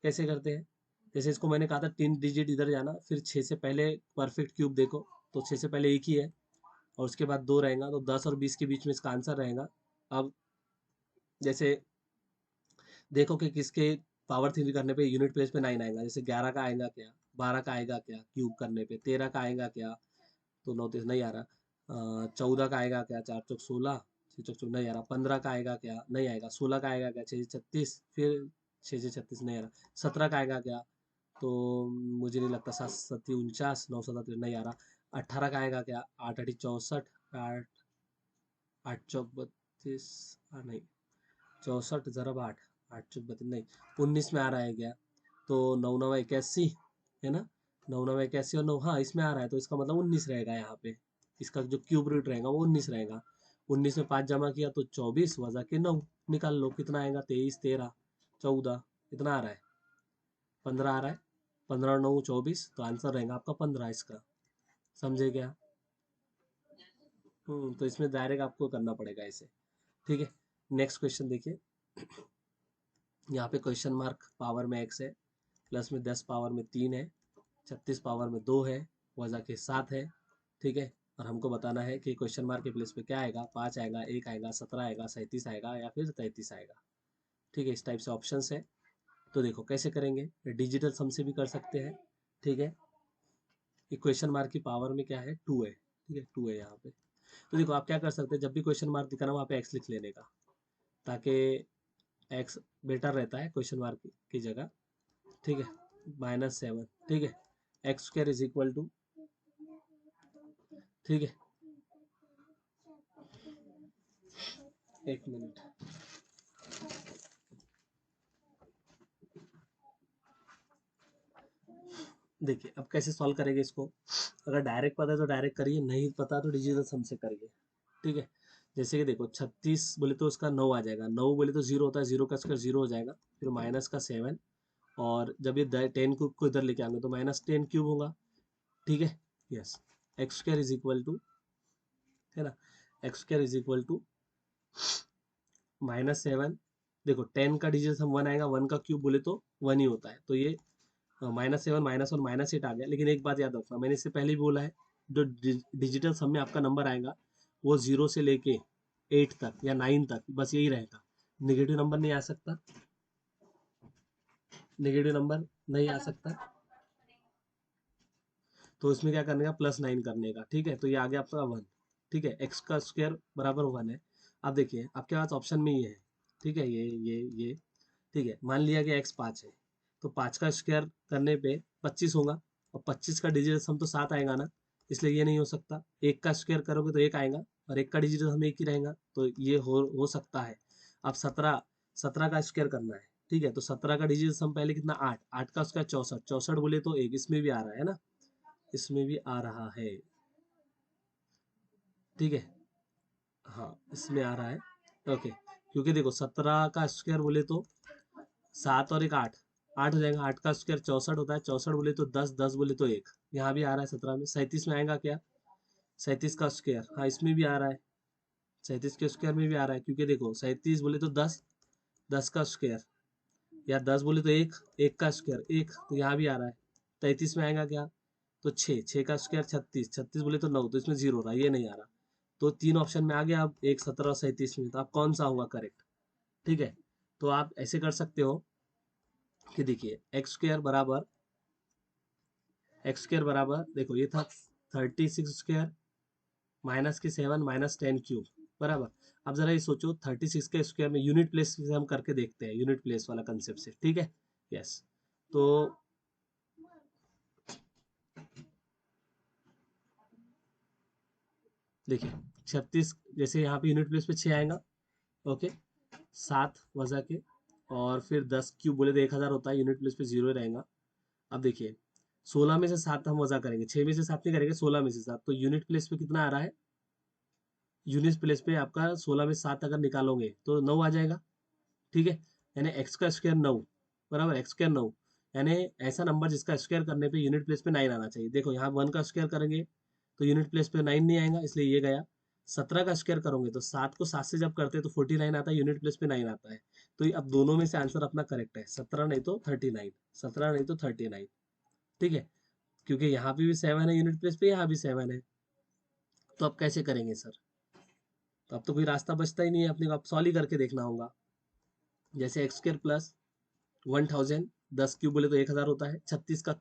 कैसे करते हैं? जैसे इसको मैंने कहा था 3 डिजिट इधर जाना, फिर 6 से पहले परफेक्ट क्यूब देखो, तो 6 से पहले एक ही है, और उसके बाद 2 रहेगा, तो 10 और 20 के बीच में इसका आंसर रहेगा। अब जैसे देखो कि किसके पावर थ्री करने पे यूनिट प्लेस पे 9 आएगा, जैसे 11 का आएगा क्या, 12 का आएगा क्या क्यूब करने पे, 13 का आएगा क्या, तो 9 3 नहीं आ रहा, 14 का आएगा क्या, 4 चौक 16, 6 चौक 14 नहीं आ रहा, 15 का आएगा क्या, नहीं आएगा, 16 का आएगा क्या, 6 36, फिर 6 से 36 नहीं आ रहा, 17 का आएगा क्या, तो मुझे नहीं लगता, 7 7 49, 9 7 नहीं आ रहा, 18 का आएगा क्या, 8 8 64, 8 8 चौक 32, नहीं 64 ज़रब 8, 8 चौक 32 नहीं, 19 में आ रहा है क्या, तो 9 9 81, है ना, 9 9 81 और 9, हाँ इसमें आ रहा है, तो इसका मतलब 19 रहेगा यहाँ पे, इसका जो क्यूब रूट रहेगा वो 19 रहेगा। 19 में 5 जमा किया तो 24 वजा के 9, निकाल लो कितना आएगा, 23 13 14, कितना आ रहा है, 15 आ रहा है, 15 और 9 24, तो आंसर रहेगा आपका 15 इसका। समझे क्या? तो इसमें डायरेक्ट आपको करना पड़ेगा ऐसे, ठीक है। नेक्स्ट क्वेश्चन देखिए, यहाँ पे क्वेश्चन मार्क पावर में x है, प्लस में 10 पावर में 3 है, 36 पावर में 2 है, वजह के 7 है, ठीक है। और हमको बताना है कि क्वेश्चन मार्क के प्लेस पे क्या आएगा, 5 आएगा, 1 आएगा, 17 आएगा, 37 आएगा, या फिर 33 आएगा, ठीक है। इस टाइप से ऑप्शंस है। तो देखो कैसे करेंगे, डिजिटल सम से भी कर सकते हैं, ठीक है। इक्वेशन मार्क की पावर में क्या है, 2 है, ठीक है, 2 है यहाँ पे। तो देखो आप क्या कर सकते हैं, जब भी क्वेश्चन मार्क दिखाना वहाँ पे एक्स लिख लेने का, ताकि एक्स बेटर रहता है क्वेश्चन मार्क की जगह, ठीक है। -7, ठीक है, x square is equal to, ठीक है, 1 मिनट। देखिए अब कैसे सॉल्व करेंगे इसको, अगर डायरेक्ट पता है तो डायरेक्ट करिए, नहीं पता तो डिजिटल सम से करिए, ठीक है। जैसे कि देखो 36 बोले तो उसका 9 आ जाएगा, 9 बोले तो 0 होता है, 0 का स्क्वायर 0 हो जाएगा, फिर माइनस का 7, और जब ये 10 क्यूब को इधर लेके आएंगे तो -10 क्यूब होगा, ठीक है। Yes, x square is equal to, है ना, x square is equal to -7, देखो 10 का डिजिटल सम 1 आएगा, 1 का क्यूब बोले तो 1 ही होता है, तो ये -7 -1 -8 आ गया। लेकिन एक बात याद रखना, मैंने इससे पहले भी बोला है, जो डिजिटल सम में आपका नंबर आएगा वो 0 से लेके 8 तक या 9 तक बस यही रहेगा, नेगेटिव नंबर नहीं आ सकता, नेगेटिव नंबर नहीं आ सकता। तो इसमें क्या करने का, +9 करने का, ठीक है। तो ये आ गया आपका 1, ठीक है, एक्स का स्क्वायर बराबर 1 है। अब देखिए आपके पास ऑप्शन में ये है, ठीक है, ये, ठीक है। मान लिया कि एक्स 5 है, तो 5 का स्क्वायर करने पे 25 होगा, और 25 का डिजिटल सम तो 7 आएगा ना, इसलिए ये नहीं हो सकता। एक का स्क्वायर करोगे तो 1 आएगा, और एक का डिजिटल सम 1 ही रहेगा, तो ये हो सकता है। अब 17 का स्क्वायर करना है, ठीक है, तो 17 का डिजिटल सम पहले कितना, 8, 8 का स्क्वायर 64, 64 बोले तो 1, इसमें भी आ रहा है ना, इसमें भी आ रहा है, ठीक है, हाँ इसमें आ रहा है, ओके। क्योंकि देखो 17 का स्क्वायर बोले तो 7 और एक 8, 8 हो जाएगा, 8 का स्क्वायर 64 होता है, 64 बोले तो 10, 10 बोले तो 1, यहाँ भी आ रहा है 17 में, 37 में आएगा क्या, 37 का स्क्वायर, हाँ इसमें भी आ रहा है, 37 के स्क्वायर में भी आ रहा है, क्योंकि देखो 37 बोले तो 10, 10 का स्क्वायर, या 10 बोले तो 1, 1 का स्क्वायर 1, तो यहाँ भी आ रहा है। 33 में आएगा क्या, तो 6, 6 का स्क्वायर 36, 36 बोले तो 9, तो इसमें 0 रहा, ये नहीं आ रहा। तो 3 ऑप्शन में आ गया, अब 1, 17 और 37 में, तो आप कौन सा होगा करेक्ट, ठीक है। तो आप ऐसे कर सकते हो कि देखिए एक्स स्क्वायर बराबर देखो ये था 36 स्क्वायर माइनस के 7 -10 क्यूब बराबर। अब जरा ये सोचो 36 के स्क्वायर में यूनिट प्लेस से हम करके देखते हैं, यूनिट प्लेस वाला कंसेप्ट से, ठीक है। यस, तो देखिए 36, जैसे यहाँ पे यूनिट प्लेस पे 6 आएगा, ओके, 7 वजह के, और फिर 10 क्यूब बोले तो 1000 होता है, यूनिट प्लेस पे 0 रहेगा। अब देखिए 16 में से 7 हम वजह करेंगे, 6 में से 7 नहीं करेंगे, 16 में से 7, तो यूनिट प्लेस पे कितना आ रहा है, यूनिट प्लेस पे आपका 16 में 7 अगर निकालोगे तो 9 आ जाएगा, ठीक है। यानी एक्स का स्क्वायर 9 बराबर, एक्स स्क्वायर 9, यानी ऐसा नंबर जिसका स्क्वायर करने पे यूनिट प्लेस पे 9 आना चाहिए। देखो यहाँ 1 का स्क्वायर करेंगे तो यूनिट प्लेस पे 9 नहीं आएगा, इसलिए ये गया। 17 का स्क्वायर करोगे तो 7 को 7 से जब करते हैं तो 49 आता है, यूनिट प्लेस पे 9 आता है। तो ये अब दोनों में से आंसर अपना करेक्ट है, 17 नहीं तो 39, 17 नहीं तो 39, ठीक है। क्योंकि यहाँ पे भी 7 है यूनिट प्लेस पे, यहाँ भी 7 है, तो अब कैसे करेंगे सर, तो अब तो कोई रास्ता बचता ही नहीं है, अपने को अब सॉल्व ही करके देखना होगा। जैसे एक्स स्क्वायर प्लस 1000, 10 क्यूब बोले तो 1000 होता है, 36 का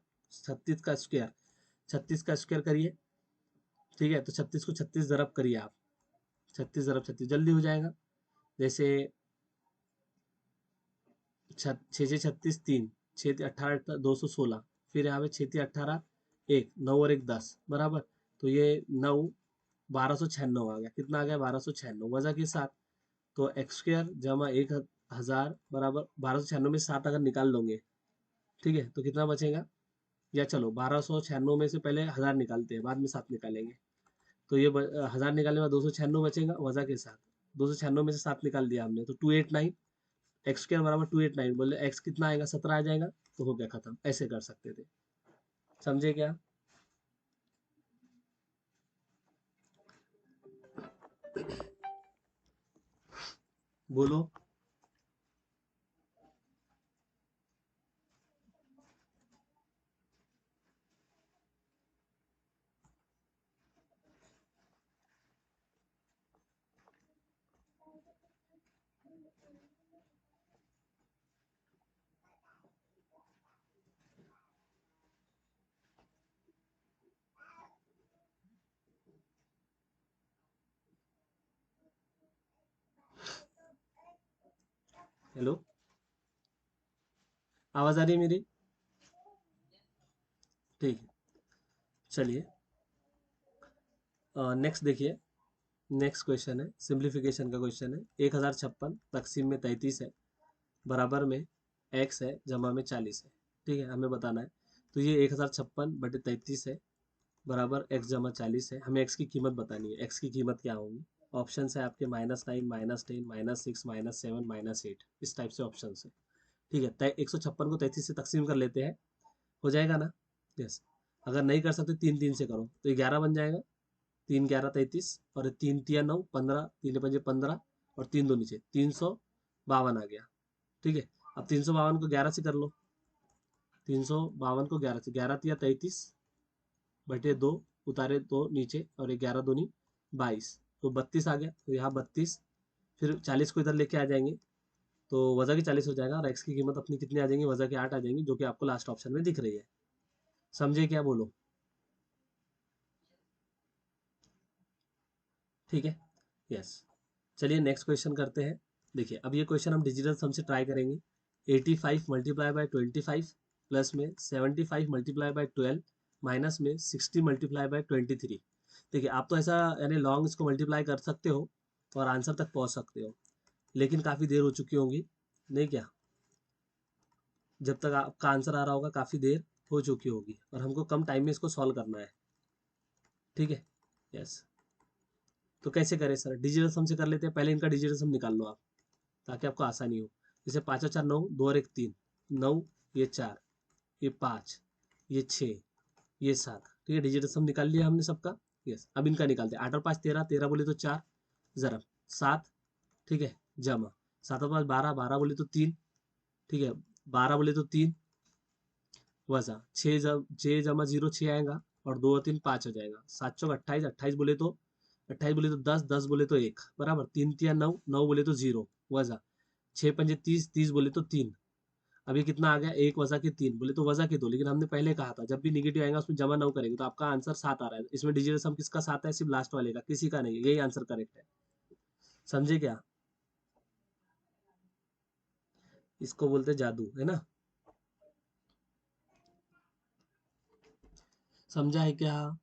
स्क्वायर, 36 का स्क्वायर करिए, ठीक है, तो 36 को 36 ज़रब करिए आप, 36 ज़रब 36 जल्दी हो जाएगा। जैसे 6 6 36 3, 6 18 216, फिर यहाँ पे 6 3 18 1, 9 और 1 10 बराबर, तो ये 9 1296 आ गया, कितना आ गया 1296 वजह के साथ। तो एक्स स्क्वायर जमा 1000 बराबर 1296 में 7 अगर निकाल लोगे, ठीक है, तो कितना बचेगा, या चलो 1296 में से पहले 1000 निकालते हैं, बाद में 7 निकालेंगे। तो ये 1000 निकालने में 296 बचेगा वजह के साथ, 296 में से 7 निकाल दिया हमने, तो 289, एक्स स्क्वायर बराबर 289, बोले एक्स कितना आएगा 17 आ जाएगा, तो हो गया खत्म, ऐसे कर सकते थे, समझे क्या। बोलो। हेलो, आवाज आ रही है मेरी? ठीक है, चलिए नेक्स्ट देखिए। नेक्स्ट क्वेश्चन है, सिंप्लीफिकेशन का क्वेश्चन है। 1056 तकसीम में 33 है, बराबर में x है, जमा में 40 है। ठीक है, हमें बताना है। तो ये 1056/33 है, बराबर x जमा 40 है। हमें x की कीमत बतानी है। x की कीमत क्या होगी? ऑप्शन है आपके -9, -10, -6, -7, -8, इस टाइप से ऑप्शन है। ठीक है, 156 को 33 से तकसीम कर लेते हैं, हो जाएगा ना? यस। अगर नहीं कर सकते, 3 से करो तो 11 बन जाएगा। 3 11 33, और 3 3 9 15, 3 5 15, और 3 2 नीचे 352 आ गया। ठीक है, अब 352 को 11 से कर लो। 352 को 11 से, 11 × 33/2, उतारे 2 नीचे, और 11 दूनी 22, तो 32 आ गया। तो यहाँ 32, फिर 40 को इधर लेके आ जाएंगे, तो वजह की 40 हो जाएगा, और एक्स की कीमत अपनी कितनी आ जाएंगी? वजह की 8 आ जाएंगी, जो कि आपको लास्ट ऑप्शन में दिख रही है। समझे क्या? बोलो। ठीक है, यस। चलिए नेक्स्ट क्वेश्चन करते हैं। देखिए, अब ये क्वेश्चन हम डिजिटल सम से ट्राई करेंगे। 85 मल्टीप्लाई बाय 25, प्लस में 75 मल्टीप्लाई बाय 12, माइनस में 60 मल्टीप्लाई बाय 23। देखिए, आप तो ऐसा यानी लॉन्ग इसको मल्टीप्लाई कर सकते हो और आंसर तक पहुंच सकते हो, लेकिन काफ़ी देर हो चुकी होगी, नहीं क्या? जब तक आपका आंसर आ रहा होगा काफ़ी देर हो चुकी होगी, और हमको कम टाइम में इसको सॉल्व करना है। ठीक है, यस। तो कैसे करें सर? डिजिटल सम से कर लेते हैं। पहले इनका डिजिटल सम निकाल लो आप, ताकि आपको आसानी हो। जैसे 5 और 4 9, 2 और 1 3, 9, ये 4, ये 5, ये 6, ये 7। ठीक है, डिजिटल सम निकाल लिया हमने सबका। यस, अब इनका निकालते हैं। 8 और 5 13, 13 बोले तो 4, ज़रब 7। ठीक है, जमा 7 और 5 12, 12 बोले तो 3। ठीक है, 12 बोले तो 3, वजा 6, जब 6 जमा 0 6 आएगा, और 2 और 3 5 हो जाएगा। 7 चौक 28, 28 बोले तो 10, 10 बोले तो 1, बराबर 3 3 9, 9 बोले तो 0, वजा 6 पंजे 30, 30 बोले तो 3। अभी कितना आ गया? 1 वजा के 3 बोले तो वजा के 2, लेकिन हमने पहले कहा था जब भी निगेटिव आएगा उसमें जमा 9 करेंगे, तो आपका आंसर 7 आ रहा है। इसमें डिजिटल सम किसका 7 है? सिर्फ लास्ट वाले का, किसी का नहीं है। यही आंसर करेक्ट है। समझे क्या? इसको बोलते जादू, है ना? समझा है क्या?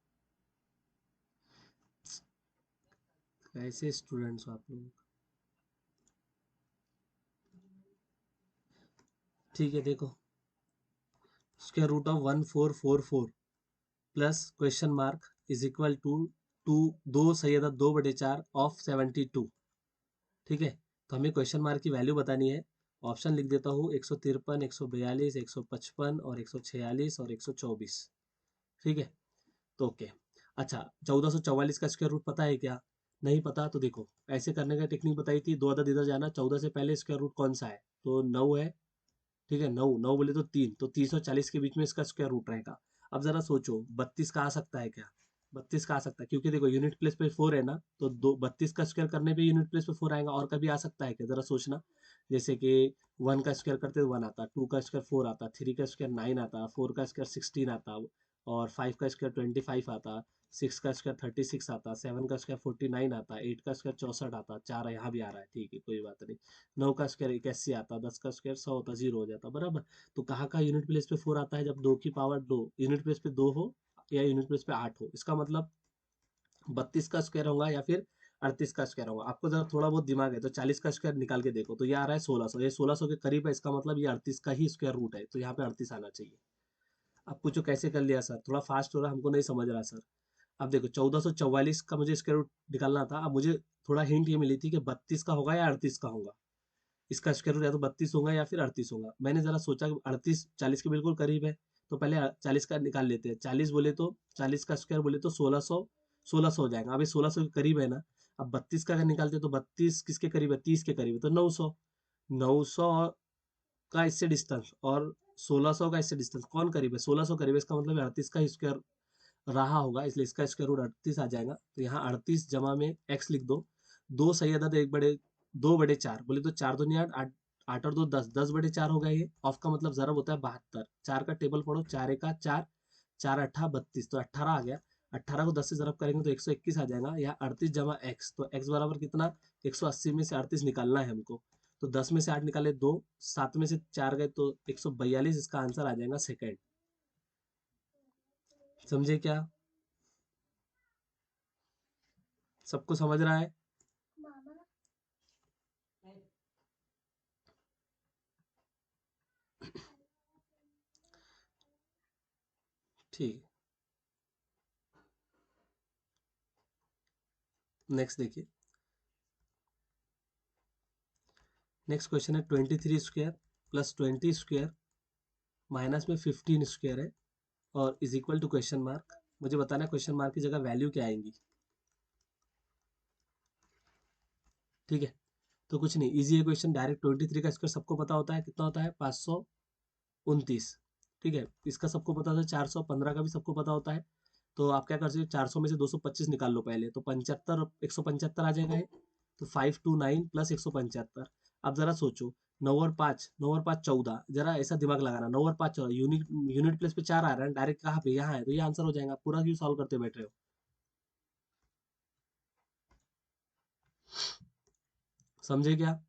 कैसे स्टूडेंट्स हो आप लोग? ठीक है, देखो, square root of 1444 plus question mark is equal to two 2 2/4 of 72। ठीक है, तो हमें क्वेश्चन मार्क की वैल्यू बतानी है। ऑप्शन लिख देता हूँ, 153, 142, 155, और 146, और 124। ठीक है, तो ओके। अच्छा, 1444 का स्क्वायर रूट पता है क्या? नहीं पता तो देखो, ऐसे करने का टेक्निक बताई थी। दो अदद इधर जाना, 14 से पहले स्क्वायर रूट कौन सा है? तो 9 है। ठीक है, 9 9 बोले तो 3, तो 30 और 40 के बीच में इसका स्क्वायर रूट रहेगा। अब जरा सोचो, 32 का आ सकता है क्या? 32 का आ सकता है, क्योंकि देखो यूनिट प्लेस पे 4 है ना, तो 32 का स्क्वायर करने पे यूनिट प्लेस पे 4 आएगा। और कभी आ सकता है क्या? जरा सोचना। जैसे कि 1 का स्क्वायर करते तो 1 आता, 2 का स्क्वायर 4 आता, 3 का स्क्वायर 9 आता, 4 का स्क्वायर 16 आता, और 5 का स्क्वायर 25 आता, 6 का स्क्वायर 36 आता, 7 का स्क्वायर 49 आता, 8 का स्क्वायर 64 आता, 4 यहाँ भी आ रहा है। ठीक है, कोई बात नहीं। 9 का स्क्वायर 81 आता, 10 का स्क्वायर 100 होता, 0 हो जाता, बराबर। तो कहाँ का यूनिट प्लेस पे 4 आता है? जब 2 की पावर 2 यूनिट प्लेस पे 2 हो, या यूनिट प्लेस पे 8 हो। इसका मतलब 32 का स्क्वायर होगा, या फिर 38 का स्क्वायर होगा। आपको जरा थोड़ा बहुत दिमाग है तो 40 का स्क्वायर निकाल के देखो, तो ये आ रहा है 1600। ये 1600 के करीब है, इसका मतलब ये 38 का ही स्क्वायर रूट है, तो यहाँ पे 38 आना चाहिए। अब पूछो कैसे कर लिया सर? थोड़ा फास्ट हो रहा, हमको नहीं समझ रहा सर। अब देखो, 1444 का मुझे स्क्वायर रूट निकालना था। अब मुझे थोड़ा हिंट ये मिली थी कि 32 का होगा या 38 का होगा। इसका स्क्वायर रूट या तो 32 होगा या फिर 38 होगा। मैंने जरा सोचा कि 38 40 के बिल्कुल करीब है, तो पहले 40 का निकाल लेते हैं। 40 बोले तो 40 का स्क्वायर बोले तो 1600 हो जाएगा। अभी 1600 के करीब है ना। अब 32 का अगर निकालते तो 32 किसके करीब है? 30 के करीब है, तो 900। 900 का इससे डिस्टेंस, और 1600 का इससे डिस्टेंस, कौन करीब है? 1600 करीब है, इसका मतलब 38 का स्क्वायर रहा होगा, इसलिए इसका स्क्वायर रूट 38 आ जाएगा। तो यहाँ 38 जमा में x लिख दो। दो सही अदद 2/4 बोले तो 4 दूनी 8, 8 8 और 2 10, 10/4 हो गया। ये ऑफ का मतलब जरब होता है 72। 4 का टेबल पढ़ो, 4 एका 4, 4 अट्ठा 32, तो 18 आ गया। 18 को 10 से जरब करेंगे तो 121 आ जाएगा। यहाँ 38 जमा x, तो x बराबर कितना? 180 में से 38 निकालना है हमको। तो 10 में से 8 निकाले 2, 7 में से 4 गए तो 142, इसका आंसर आ जाएगा सेकंड। समझे क्या? सबको समझ रहा है? ठीक। नेक्स्ट देखिए, नेक्स्ट क्वेश्चन है 23 स्क्वायर प्लस 20 स्क्वायर माइनस में 15 स्क्वायर है और is equal to question mark. मुझे बताना है क्वेश्चन मार्क की जगह वैल्यू क्या आएंगी। ठीक है, तो कुछ नहीं, इजी है क्वेश्चन। डायरेक्ट 23 का स्क्वायर सबको पता होता है कितना होता है, 529। ठीक है, इसका सबको पता होता है 415 का भी सबको पता होता है। तो आप क्या कर सकते हो, 400 में से 225 निकाल लो पहले, तो 75, 175 आ जाएगा ये। तो 529 प्लस 175। अब जरा सोचो, 9 और 5, 9 और 5 14, जरा ऐसा दिमाग लगाना, 9 और 5 14, यूनिट यूनिट प्लेस पे 4 आ रहा है, डायरेक्ट कहाँ पे, यहाँ है, तो ये आंसर हो जाएगा। पूरा क्यों सॉल्व करते बैठ रहे हो? समझे क्या?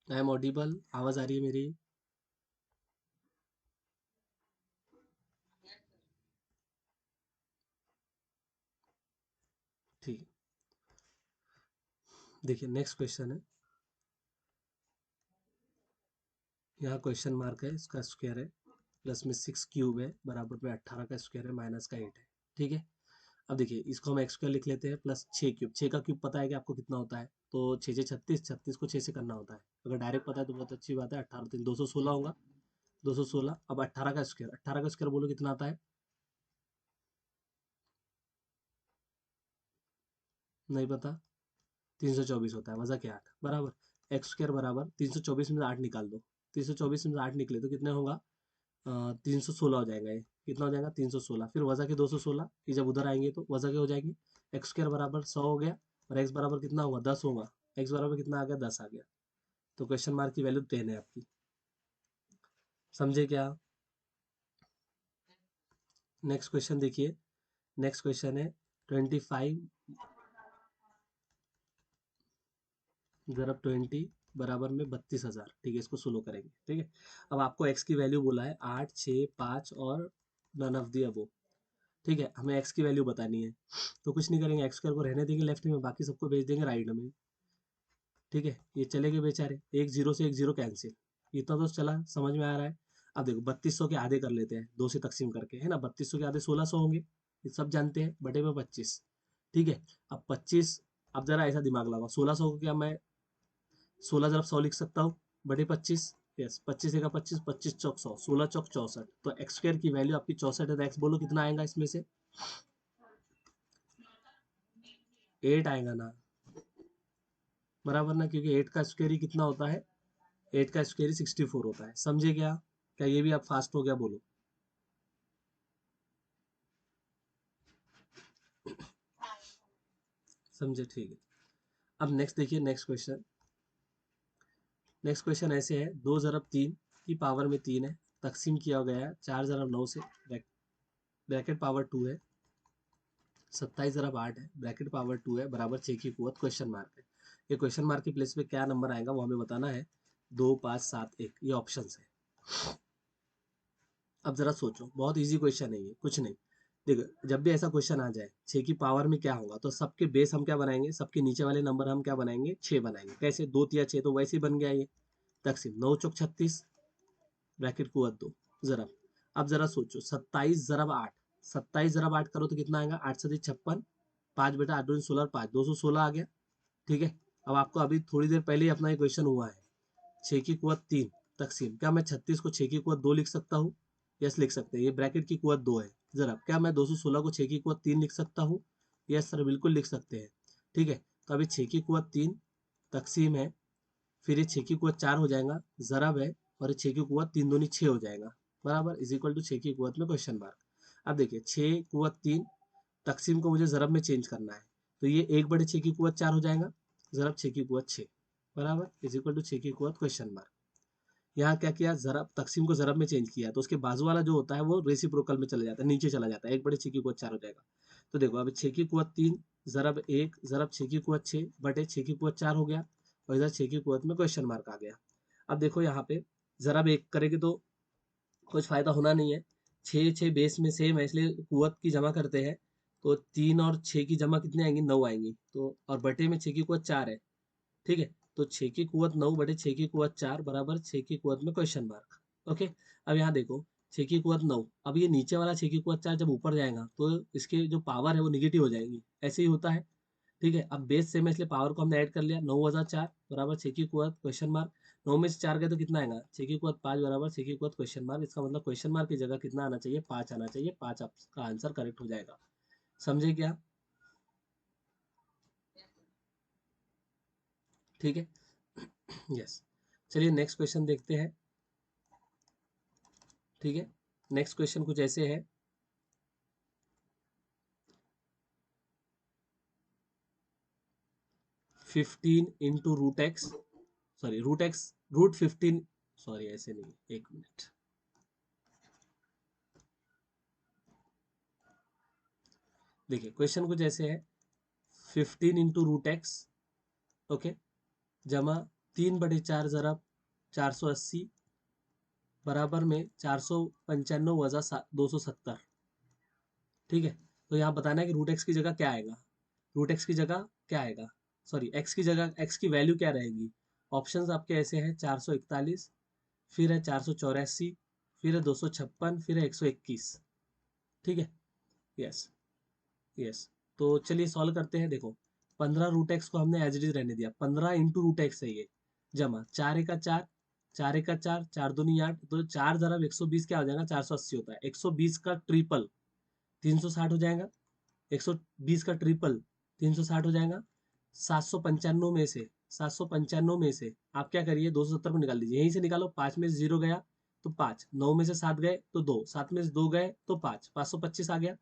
आई एम ऑडिबल, आवाज आ रही है मेरी? ठीक, देखिए नेक्स्ट क्वेश्चन है। यहाँ क्वेश्चन मार्क है, इसका स्क्वायर है, प्लस में 6 क्यूब है, बराबर में 18 का स्क्वायर है, माइनस का 8 है। ठीक है, अब देखिए इसको हम एक्स स्क्वायर लिख लेते हैं, प्लस 6 क्यूब, 6 का क्यूब पता है कि आपको कितना होता है, तो 6 6 36, 36 को 6 से करना होता है। अगर डायरेक्ट पता है तो बहुत अच्छी बात है, 18 3 216 होगा, 216। अब 18 का स्क्वायर, 18 का स्क्वायर बोलो कितना आता है? नहीं पता? 324 होता है, वजह क्या 8 बराबर। एक्स स्क्वायर बराबर 324 में से 8 निकाल दो, 324 में से 8 निकले तो कितने होगा, 316 हो जाएगा। ये कितना हो जाएगा, 316। फिर वजह के 216, ये जब उधर आएंगे तो वजह के हो जाएंगे। एक्स स्क्वायर बराबर 100 हो गया, और एक्स बराबर कितना होगा, 10 होगा। एक्स बराबर कितना आ गया, 10 आ गया। तो क्वेश्चन मार्क की वैल्यू 10 है आपकी। समझे क्या? नेक्स्ट क्वेश्चन देखिए, नेक्स्ट क्वेश्चन है 25 ज़रब 20 बराबर में 32,000। ठीक है, इसको सोलो करेंगे। ठीक है, अब आपको एक्स की वैल्यू बोला है 8 6 5 और नन ऑफ दी अबो। ठीक है, हमें एक्स की वैल्यू बतानी है, तो कुछ नहीं करेंगे, एक्स स्क्वायर को रहने देंगे लेफ्ट में, बाकी सबको भेज देंगे राइट में। ठीक है, ये चले गए बेचारे, एक जीरो से एक जीरो कैंसिल। इतना तो चला, समझ में आ रहा है? अब देखो 3200 के आधे कर लेते हैं, 2 से तकसीम करके, है ना, 3200 के आधे 1600 होंगे, ये सब जानते हैं, बटे में 25। ठीक है, अब 25, अब जरा ऐसा दिमाग लगाओ, 1600 को क्या मैं 16 जरब 100 लिख सकता हूँ, बटे 25। यस, 25 का 25, 25 चौक 100, 16 चौक 64। तो एक्स स्क्वायर की वैल्यू आपकी 64 है, तो एक्स बोलो कितना आएगा इसमें से? 8 आएगा ना, बराबर ना, क्योंकि 8 का स्क्वायर ही कितना होता है, 8 का स्क्वायर ही 64 होता है। समझे क्या? क्या ये भी आप फास्ट हो गया, बोलो? समझे, ठीक है। अब नेक्स्ट देखिए, नेक्स्ट क्वेश्चन। नेक्स्ट क्वेश्चन ऐसे है, 2 ज़रब 3 की पावर में 3 है, तकसीम किया गया है 4 ज़रब 9 से, ब्रैकेट पावर 2 है, 27 ज़रब 8 है, ब्रैकेट पावर 2 है, बराबर 6 की कुवत, क्वेश्चन मार्क है। ये क्वेश्चन मार्क की प्लेस पे क्या नंबर आएगा वो हमें बताना है। 2 5 7 1, ये ऑप्शन है। अब जरा सोचो, बहुत इजी क्वेश्चन है ये, कुछ नहीं। देखो, जब भी ऐसा क्वेश्चन आ जाए 6 की पावर में क्या होगा, तो सबके बेस हम क्या बनाएंगे, सबके नीचे वाले नंबर हम क्या बनाएंगे, 6 बनाएंगे। कैसे, 2 तिया 6, तो वैसे ही बन गया ये। तकसीम 9 चौक 36, ब्रैकेट कुवत 2, जरा। अब जरा सोचो, 27 ज़रब 8, 27 ज़रब 8 करो तो कितना आएगा, 8 से 56, 5 बेटा 8 2 16, 5 216 आ गया। ठीक है, अब आपको अभी थोड़ी देर पहले ही अपना ये क्वेश्चन हुआ है, 6 की कुवत 3, तकसीम, क्या मैं 36 को 6 की कुवत 2 लिख सकता हूँ? यस, लिख सकते हैं, ये ब्रैकेट की कुवत 2 है। जरा, क्या मैं 216 को 6 की कुवत 3 लिख सकता हूँ? यस सर, बिल्कुल लिख सकते हैं। ठीक है, तो अभी 6 की कुवत 3 तकसीम है, फिर ये 6 की कुवत 4 हो जाएगा, ज़रब है, और ये 6 की कुवत 3 दूनी 6 हो जाएगा, बराबर, इज इक्वल टू 6 की कुवत में क्वेश्चन मार्क। अब देखिए 6 कुवत 3, तकसीम को मुझे ज़रब में चेंज करना है, तो ये 1 बटे 6 की कुवत 4 हो जाएगा, ज़रब 6 की कुवत 6, बराबर, इज इक्वल टू 6 की कुवत, क्वेश्चन मार्क। यहाँ क्या किया, जरब तकसीम को जरब में चेंज किया, तो उसके बाजू वाला जो होता है वो रेसिप्रोकल में चला जाता है, नीचे चला जाता है, 1/6 की कुवत 4 हो जाएगा। तो देखो अब 6 की कुवत 3 जरब 1 जरब 6 की कुवत 6/6 की कुवत 4 हो गया, और इधर 6 की कुवत में क्वेश्चन मार्क आ गया। अब देखो यहाँ पे जरब 1 करेंगे तो कुछ फायदा होना नहीं है, 6 6 बेस में सेम है, इसलिए कुवत की जमा करते हैं, तो 3 और 6 की जमा कितनी आएंगी, 9 आएंगी, तो और बटे में 6 की कुवत 4 है, ठीक है। तो 6 की कुवत 9/6 की कुवत 4 बराबर 6 की कुवत में क्वेश्चन मार्क। ओके, अब यहाँ देखो 6 की कुवत 9, अब ये नीचे वाला 6 की कुवत 4 जब ऊपर जाएगा तो इसके जो पावर है वो निगेटिव हो जाएंगी, ऐसे ही होता है, ठीक है। अब बेस सेम है इसलिए पावर को हमने ऐड कर लिया, 9 + 4 बराबर 6 की कुवत क्वेश्चन मार्क, 9 में से 4 गए तो कितना आएगा, 6 की कुवत 5 बराबर 6 की कुवत क्वेश्चन मार्क, इसका मतलब क्वेश्चन मार्क की जगह कितना आना चाहिए, 5 आना चाहिए, 5 आपका आंसर करेक्ट हो जाएगा। समझे क्या? ठीक है। यस, चलिए नेक्स्ट क्वेश्चन देखते हैं। ठीक है, नेक्स्ट क्वेश्चन कुछ ऐसे है, 15 × √x, सॉरी √15, सॉरी ऐसे नहीं, एक मिनट, देखिए क्वेश्चन कुछ ऐसे है, 15 × √x, ओके, जमा 3/4 जरब 480 बराबर में 495 वजा 270, ठीक है। तो यहाँ बताना है कि √x की जगह क्या आएगा, √x की जगह क्या आएगा, सॉरी x की जगह x की वैल्यू क्या रहेगी। ऑप्शंस आपके ऐसे हैं, 441, फिर है 484, फिर है 256, फिर है 121, ठीक है। यस, यस, तो चलिए सॉल्व करते हैं। देखो 15 √x को हमने एज इट इज रहने दिया, 15 × √x है ये, जमा 4 × 4 4 × 4 4×2 = 8, तो 4 × 120 क्या हो जाएगा, 480 होता है, 120 का ट्रिपल 360 हो जाएगा, 120 का ट्रिपल 360 हो जाएगा, 795 में से 795 में से आप क्या करिए, 270 को निकाल दीजिए, यहीं से निकालो, 5 में से 0 गया तो 5, 9 में से 7 गए तो 2, 7 में से 2 गए तो 5, 525 आ गया।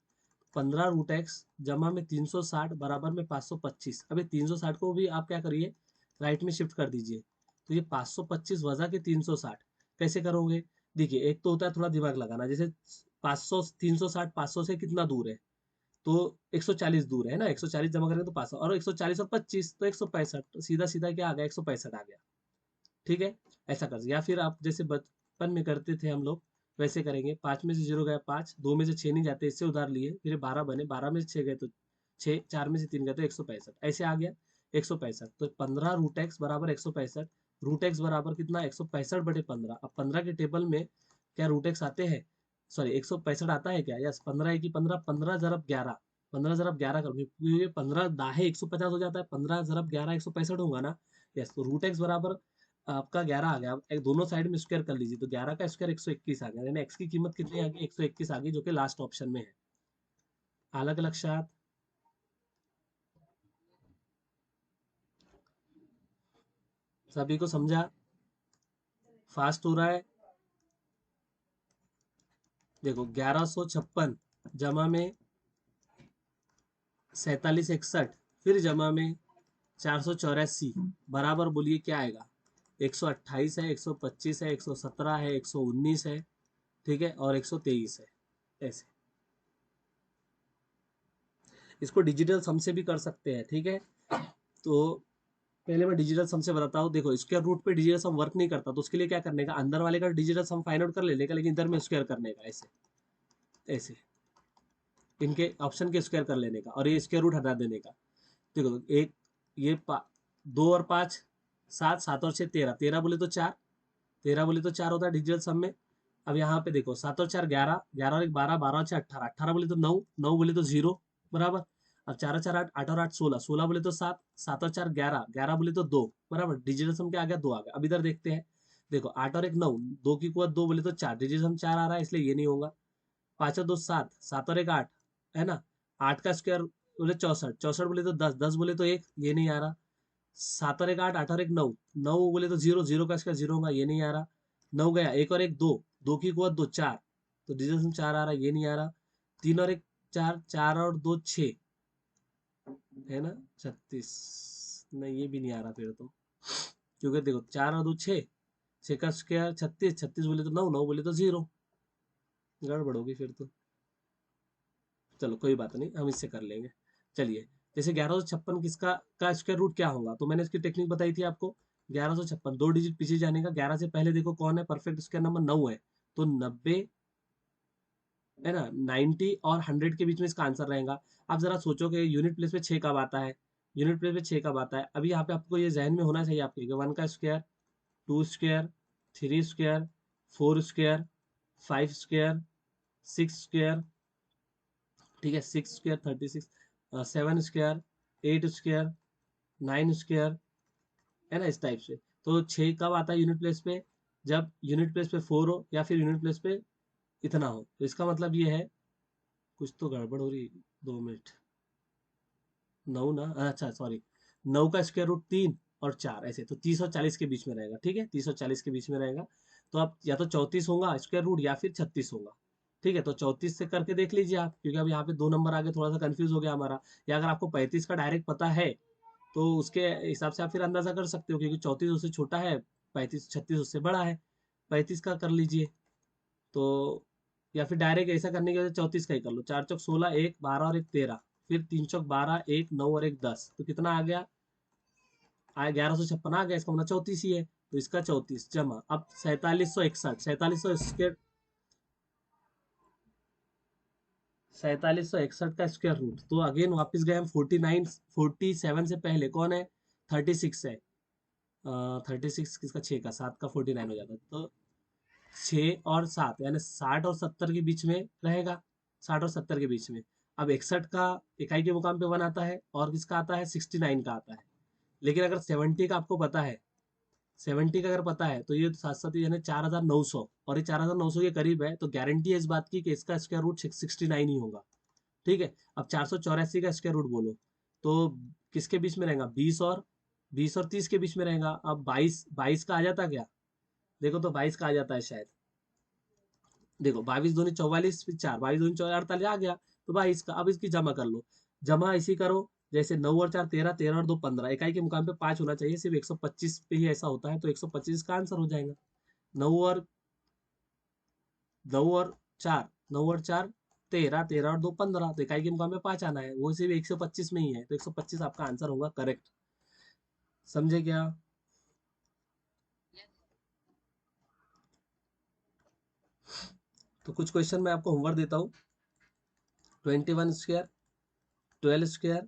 15 √x जमा में 360 बराबर में 525, अभी 360 को भी आप क्या करिए, राइट में शिफ्ट कर दीजिए, तो ये 525 वजा के 360 कैसे करोगे। देखिए एक तो होता है थोड़ा दिमाग लगाना, जैसे 500 360 500 से कितना दूर है, तो 140 दूर है ना, 140 जमा करेंगे तो 500, और 140 और 25 तो 165, तो सीधा सीधा क्या आ गया, 165 आ गया, ठीक है। ऐसा कर, या फिर आप जैसे बचपन में करते थे हम लोग, वैसे करेंगे, 5 में से 0 गया 5, 2 में से 6 नहीं जाते, इससे उधार लिए, फिर 12 बने, 12 में से 6 गए तो 6, 4 में से 3 गए तो 165, ऐसे आ गया 165, तो 15 √x बराबर 165, √x बराबर कितना, 165/15, अब 15 के टेबल में क्या √x आते हैं, सॉरी 165 आता है क्या, यस, 15 की 15, 15 × 11, 15 × 11 करोगे, क्योंकि 15 दाहे 150 हो जाता है, 15 × 11 165 होगा ना, यस, तो √x बराबर आपका 11 आ गया, अब एक दोनों साइड में स्क्वायर कर लीजिए, तो 11 का स्क्वायर 121 आ गया, यानी x की कीमत कितनी आ गई, 121 आ गई, जो कि लास्ट ऑप्शन में है। अलग अलग लक्षात, सभी को समझा, फास्ट हो रहा है। देखो 1156 जमा में 4761, फिर जमा में 484 बराबर, बोलिए क्या आएगा, 128 है, 125 है, 117 है, 119 है, ठीक है, और 123 है, ऐसे। इसको डिजिटल सम से भी कर सकते हैं, ठीक है। तो पहले मैं डिजिटल सम से बताता हूँ, देखो स्क्वायर रूट पे डिजिटल सम वर्क नहीं करता, तो उसके लिए क्या करने का, अंदर वाले का डिजिटल सम फाइंड आउट कर लेने का, लेकिन इधर में स्क्वायर करने का, ऐसे ऐसे इनके ऑप्शन के स्क्वायर कर लेने का, और ये स्क्वायर रूट हटा देने का। देखो एक ये 2 और 5 7, 7 और 6 13, 13 बोले तो 4, 13 बोले तो 4 होता है डिजिटल सम में। अब यहाँ पे देखो 7 और 4 11, 11 और 1 12, 12 और 6 18, 18 बोले तो 9, 9 बोले तो 0 बराबर। अब 4 और 4 8, 8 और 8 16, 16 बोले तो 7, 7 और 4 11, 11 बोले तो 2 बराबर, डिजिटल सम क्या आ गया, 2 आ गया। अब इधर देखते हैं, देखो 8 और 1 9, 2 की कुवत 2 बोले तो 4, डिजिटल सम 4 आ रहा है, इसलिए ये नहीं होगा। 5 और 2 7, 7 और 1 8, है ना, 8 का स्क्वायर बोले 64, 64 बोले तो 10, 10 बोले तो 1, ये नहीं आ रहा। 7 और 1 8, 8 और 1 9, 9 बोले तो 0, 0 का स्क्वायर 0 होगा, ये नहीं आ रहा। 9 गया, 1 और 1 2, 2 की कुवत 2 4, तो डिजिटल 4 आ रहा है, ये नहीं आ रहा। 3 और 1 4, 4 और 2 6, है ना, 36, नहीं ये भी नहीं आ रहा फिर तो, क्योंकि देखो 4 और 2 6, 6 का स्क्वायर 36, 36 बोले तो 9, 9 बोले तो 0, गड़बड़ होगी फिर तो। चलो कोई बात नहीं, हम इससे कर लेंगे। चलिए, जैसे 1156 किसका का स्क्वायर रूट क्या होगा, तो मैंने इसकी टेक्निक बताई थी आपको। 1156 दो डिजिट पीछे जाने का, 11 से पहले देखो कौन है, परफेक्ट स्क्वायर नंबर 9 है, तो 90 है ना, 90 और 100 के बीच में इसका आंसर रहेगा। आप जरा सोचो कि यूनिट प्लेस पे 6 कब आता है, यूनिट प्लेस पे 6 कब आता है। अभी यहाँ पे आपको ये जहन में होना चाहिए आपके, 1 का square, 2 square, 3 square, 4 square, 5 square, 6 square, ठीक है, 6 स्क्वायर 36, 7 स्क्वायर, 8 स्क्वायर, 9 स्क्वायर, है ना, इस टाइप से। तो 6 कब आता है यूनिट प्लेस पे, जब यूनिट प्लेस पे 4 हो या फिर यूनिट प्लेस पे इतना हो। तो इसका मतलब ये है, कुछ तो गड़बड़ हो रही, 2 मिनट, 9 ना, अच्छा सॉरी, 9 का स्क्वायर रूट 3 और 4 ऐसे, तो 30 और 40 के बीच में रहेगा, ठीक है, 30 और 40 के बीच में रहेगा। तो आप या तो 34 होगा स्क्वायर रूट या फिर 36 होगा, ठीक है। तो 34 से करके देख लीजिए आप, क्योंकि अब यहाँ पे 2 नंबर आगे थोड़ा सा कंफ्यूज हो गया हमारा। या अगर आपको 35 का डायरेक्ट पता है, तो उसके हिसाब से आप फिर अंदाजा कर सकते हो, क्योंकि 34 उससे छोटा है, 35 36 उससे बड़ा है, 35 का कर लीजिए। तो या फिर डायरेक्ट ऐसा करने के वजह 34 का ही कर लो, 4 चौक 16, 1 12 और 1 13, फिर 3 चौक 12, 1 9 और 1 10, तो कितना आ गया, 1156 आ गया, इसका मतलब 34 ही है। तो इसका 34 जमा, अब 4761, 4761 का स्क्वायर रूट, तो अगेन वापस गए हम 49, 47 से पहले कौन है, 36 है, 36 किसका, 6 का, 7 का 49 हो जाता है, तो 6 और 7 यानी 60 और 70 के बीच में रहेगा, 60 और 70 के बीच में। अब 61 का इकाई के मुकाम पे 1 आता है, और किसका आता है, 69 का आता है। लेकिन अगर 70 का आपको पता है, 70 का अगर पता है, तो ये साथ साथ यानी 4900, और ये 4900 के करीब है, तो गारंटी है इस बात की कि इसका स्क्वायर रूट 69 ही होगा, ठीक है। अब 484 का स्क्वायर रूट बोलो, तो किसके बीच में रहेगा, 20 और 30 के बीच में रहेगा। अब 22 का आ जाता क्या, देखो तो 22 का आ जाता है शायद, देखो 22 दूनी 44, फिर 4, 22 दूनी 44, 48 आ गया, तो 22 का। अब इसकी जमा कर लो, जमा इसी करो, जैसे 9 और 4 13, 13 और 2 15, इकाई के मुकाम पे 5 होना चाहिए, सिर्फ 125 पे ही ऐसा होता है, तो 125 का आंसर हो जाएगा। 9 और 4, 9 और 4 13, 13 और 2 15, तो इकाई के मुकाम पे 5 आना है, वो सिर्फ 125 में ही है, तो 125 आपका आंसर होगा करेक्ट। समझे क्या। तो कुछ क्वेश्चन मैं आपको होमवर्क देता हूँ। 21 स्क्वायर, 12 स्क्वायर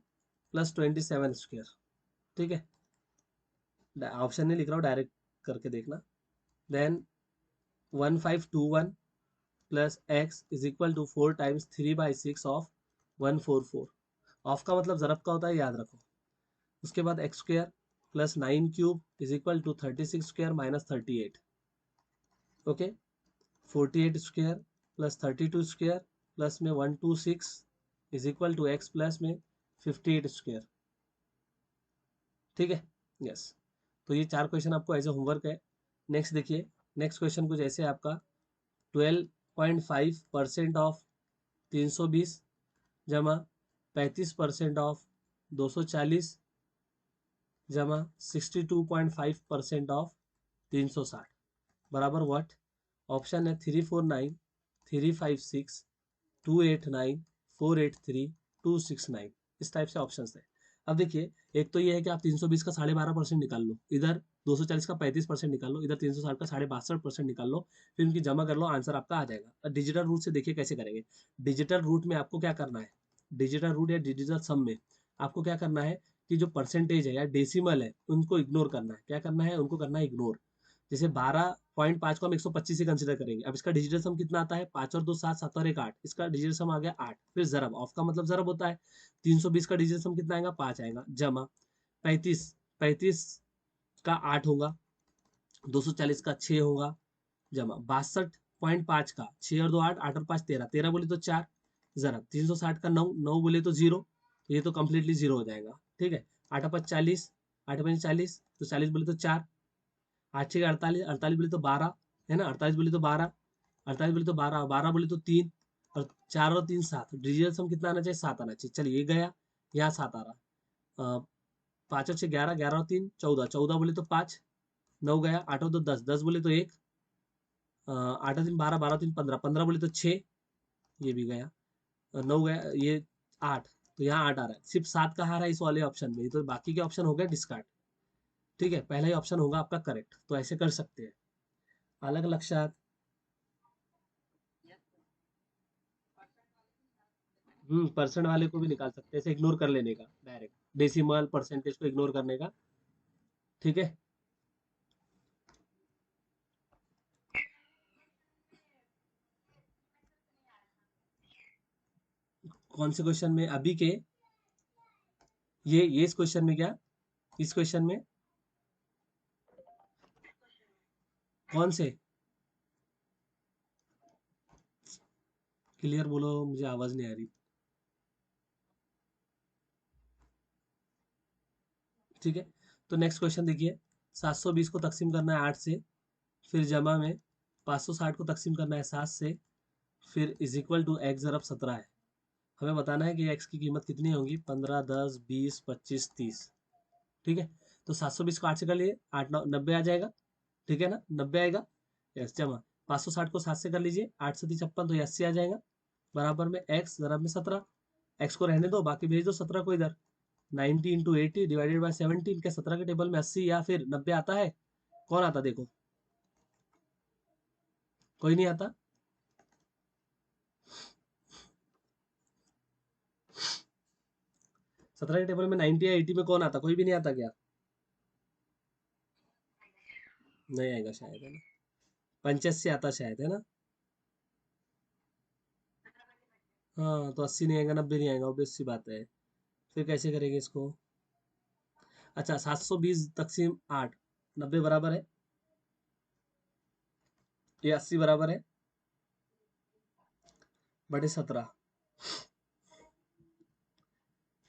प्लस 27 स्क्वायर, ठीक है, ऑप्शन नहीं लिख रहा हूँ, डायरेक्ट करके देखना। Then 1521 plus x is equal to 4 times 3/6 of 144। Of का मतलब जरब का होता है, याद रखो। उसके बाद x square plus 9 cube is equal to 36 square minus 38, okay. 48 square plus 32 square plus में 126 is equal to x plus में 58 स्क्वायर, ठीक है, यस। तो ये 4 क्वेश्चन आपको एज ए होमवर्क है। नेक्स्ट देखिए, नेक्स्ट क्वेश्चन कुछ ऐसे आपका, 12.5% ऑफ 320 जमा 35% ऑफ 240 जमा 62.5% ऑफ 360 बराबर व्हाट। ऑप्शन है 349, 356, 289, 483, 269, इस टाइप से ऑप्शन है। अब देखिए, एक तो ये है कि आप 320 का 12.5% निकाल लो, इधर 240 का 35% निकाल लो, इधर 360 का 62.5% निकाल लो, फिर उनकी जमा कर लो, आंसर आपका आ जाएगा। डिजिटल रूट से देखिए कैसे करेंगे। डिजिटल रूट में आपको क्या करना है, डिजिटल रूट या डिजिटल सम में आपको क्या करना है, कि जो परसेंटेज है या डेसिमल है उनको इग्नोर करना है। क्या करना है, उनको करना है इग्नोर। जैसे 12.5 को हम 125 से कंसिडर करेंगे। अब इसका डिजिटल सम कितना आता है, 5 और 2 7, 7 और 1 8, इसका डिजिटल सम आ गया 8। फिर जरब, ऑफ का मतलब जरब होता है, 320 का डिजिटल सम कितना आएगा, 5 आएगा, जमा 35, 35 का 8 होगा, 240 का 6 होगा, जमा 62.5 का 6 और 2 8, 8 और 5 13, 13 बोले तो 4, जरब 360 का 9, 9 बोले तो 0, तो ये तो कंप्लीटली 0 हो जाएगा, ठीक है। 8 और 5 40, 8 और 5 40, तो 40 बोले तो 4, 8 6 48, 48 बोले तो 12, है ना, 48 बोले तो 12, 48 बोले तो 12, 12 बोले तो 3, और 4 और 3 7, डिजिटल सम कितना आना चाहिए, 7 आना चाहिए। चलिए ये गया, यहाँ 7 आ रहा, 5 और 6 11, 11 और 3 14, 14 बोले तो 5, 9 गया, 8 और 2 10, 10 बोले तो 1, 8 और 3 12, 12 और 3 15, 15 बोले तो 6, ये भी गया, 9 गया, ये 8, तो यहाँ 8 आ रहा है, सिर्फ 7 का आ रहा है इस वाले ऑप्शन में, तो बाकी के ऑप्शन हो गए डिस्कार्ड। ठीक है, पहला ही ऑप्शन होगा आपका करेक्ट, तो ऐसे कर सकते हैं। अलग लक्षात, परसेंट वाले को भी निकाल सकते हैं, ऐसे इग्नोर कर लेने का डायरेक्ट, डेसिमल परसेंटेज को इग्नोर करने का। ठीक है, कौन से क्वेश्चन में अभी के, ये इस क्वेश्चन में क्या, इस क्वेश्चन में कौन से, क्लियर बोलो, मुझे आवाज नहीं आ रही। ठीक है, तो नेक्स्ट क्वेश्चन देखिए, 720 को तकसीम करना है 8 से, फिर जमा में 560 को तकसीम करना है 7 से, फिर इज इक्वल टू एक्स ज़रब 17 है। हमें बताना है कि एक्स की कीमत कितनी होगी, 15, 10, 20, 25, 30। ठीक है, तो 720 को 8 से कर लिए, 8 9 90 आ जाएगा। ठीक है ना, 90 आएगा। यस, जमा 560 को 7 से कर लीजिए, 8 7 56, तो ये 80 आ जाएगा। बराबर में एक्स ज़रब में 17, एक्स को रहने दो, बाकी भेज दो 17 को इधर। 90 इंटू 80 डिवाइडेड बाई 17, क्या 17 के टेबल में 80 या फिर 90 आता है? कौन आता देखो, कोई नहीं आता। 17 के टेबल में 90 या 80 में कौन आता, कोई भी नहीं आता क्या? नहीं आएगा शायद, है ना, 85 आता शायद, है ना। हाँ, तो 80 नहीं आएगा, 90 नहीं आएगा, ऑब्वियस सी बात है। फिर कैसे करेंगे इसको? अच्छा, 720 तकसीम 8, 90 बराबर है, ये 80 बराबर है, बटे 17,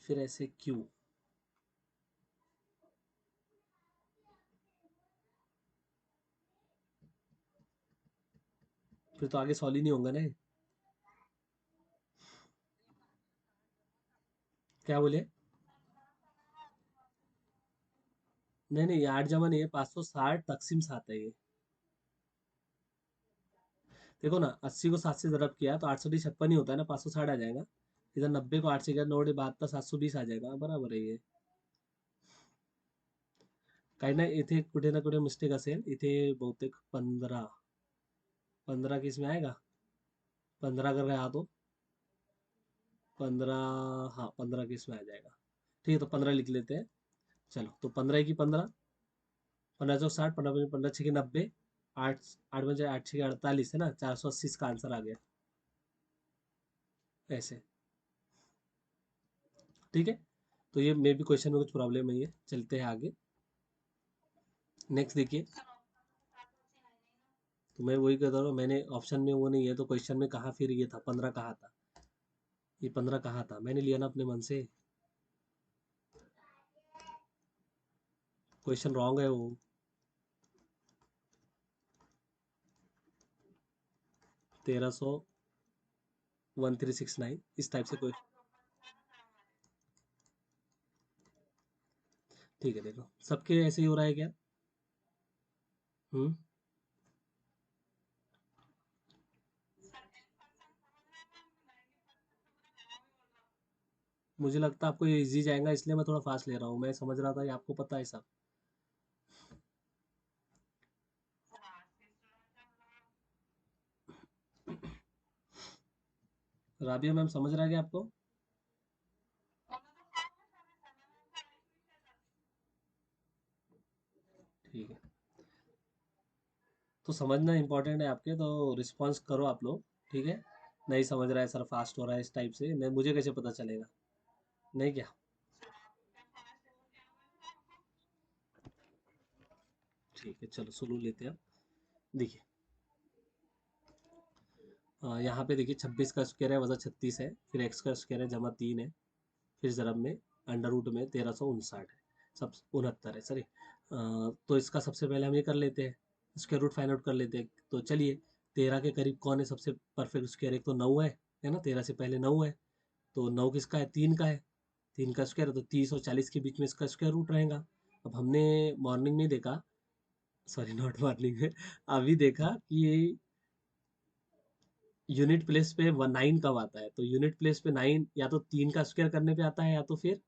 फिर ऐसे क्यों? फिर तो आगे सॉल्व ही नहीं होगा ना। क्या बोले? नहीं नहीं, ये 8 जमा नहीं है, 560 तकसीम 7 है ये। देखो ना, 80 को 7 से ज़रब किया तो 856 ही होता है ना, 560 आ जाएगा। इधर 90 को 8 से किया, 9 बाद का 720 आ जाएगा, बराबर है ये। काही ना, इथे कुठे ना कुठे मिस्टेक असेल, इथे बहुतेक 15, 15 किस में आएगा, 15 कर रहा तो 15, हाँ 15 किस में आ जाएगा। ठीक है, तो 15 लिख लेते हैं। चलो, तो 15 की 15, 1560, 15 15 छः के 90, 8 8 बजे 8 छः के 48, है ना, 480 इसका आंसर आ गया, ऐसे। ठीक है, तो ये मे भी क्वेश्चन में कुछ प्रॉब्लम नहीं है, चलते हैं आगे। नेक्स्ट देखिए, तो मैं वही कहता हूँ, मैंने ऑप्शन में वो नहीं है, तो क्वेश्चन में कहाँ फिर ये था 15 कहाँ था, ये 15 कहाँ था, मैंने लिया ना अपने मन से, क्वेश्चन रॉन्ग है वो। 1300, 1369, इस टाइप से कोई। ठीक है, देखो सबके ऐसे ही हो रहा है क्या? हम्म, मुझे लगता है आपको ये इजी जाएगा, इसलिए मैं थोड़ा फास्ट ले रहा हूँ, मैं समझ रहा था ये आपको पता है सब। राबिया मैम समझ रहा है क्या आपको? ठीक है, तो समझना इंपॉर्टेंट है आपके, तो रिस्पॉन्स करो आप लोग। ठीक है, नहीं समझ रहा है सर, फास्ट हो रहा है इस टाइप से, नहीं मुझे कैसे पता चलेगा, नहीं क्या? ठीक है, चलो सुनो लेते हैं अब। देखिए, यहाँ पे देखिए 26 का स्क्वायर है वजह 36 है, फिर एक्स का स्क्वायर है जमा 3 है, फिर ज़रब में अंडर रूट में 1359 है, सब 69 है, सॉरी। तो इसका सबसे पहले हम ये कर लेते हैं, स्क्वायर रूट फाइंड आउट कर लेते हैं, तो चलिए, 13 के करीब कौन है सबसे परफेक्ट स्क्वायर, एक तो 9 है ना, 13 से पहले 9 है, तो 9 किसका है, 3 का है, 3 का स्क्वायर है, तो 30 और 40 के बीच में इसका स्क्वायर रूट रहेगा। अब हमने मॉर्निंग में देखा सॉरी नॉट मॉर्निंग में, अभी देखा कि यूनिट प्लेस पे 9 कब आता है, तो यूनिट प्लेस पे 9 या तो 3 का स्क्वायर करने पे आता है, या तो फिर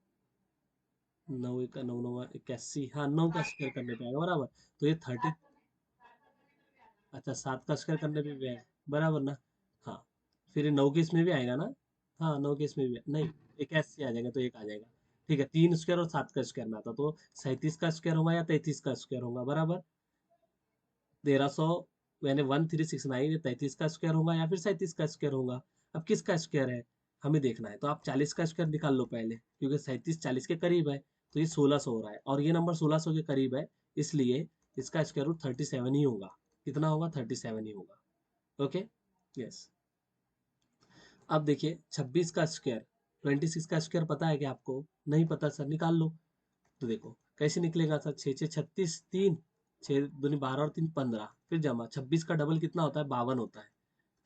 9 का 9 9 81, हाँ 9 का स्क्वायर करने पे आएगा बराबर। तो ये 30, अच्छा 7 का स्क्वायर करने पे भी आएगा बराबर ना। हाँ, फिर ये 9 के इसमें भी आएगा ना। हाँ 9 के इसमें भी नहीं, 81 आ जाएगा तो एक आ जाएगा। ठीक है, 3 स्क्वायर और 7 का स्क्वायर में आता, तो 37 का स्क्वायर होगा या 33 का स्क्वायर होगा बराबर। 1300 यानी 1369 33 का स्क्वायर होगा या फिर 37 का स्क्वायर होगा। अब किसका स्क्वायर है हमें देखना है, तो आप 40 का स्क्वायर निकाल लो पहले, क्योंकि 37 40 के करीब है, तो ये 1600 हो रहा है और ये नंबर 1600 के करीब है, इसलिए इसका स्क्वायर रूट 37 ही होगा। कितना होगा, 37 ही होगा। Okay, yes. अब देखिए 26 का स्क्वायर, 26 का स्क्वायर पता है कि आपको, नहीं पता सर, निकाल लो। तो देखो कैसे निकलेगा सर, 6 6 36, 3 6 दूनी 12 और 3 15, फिर जमा 26 का डबल कितना होता है, 52 होता है।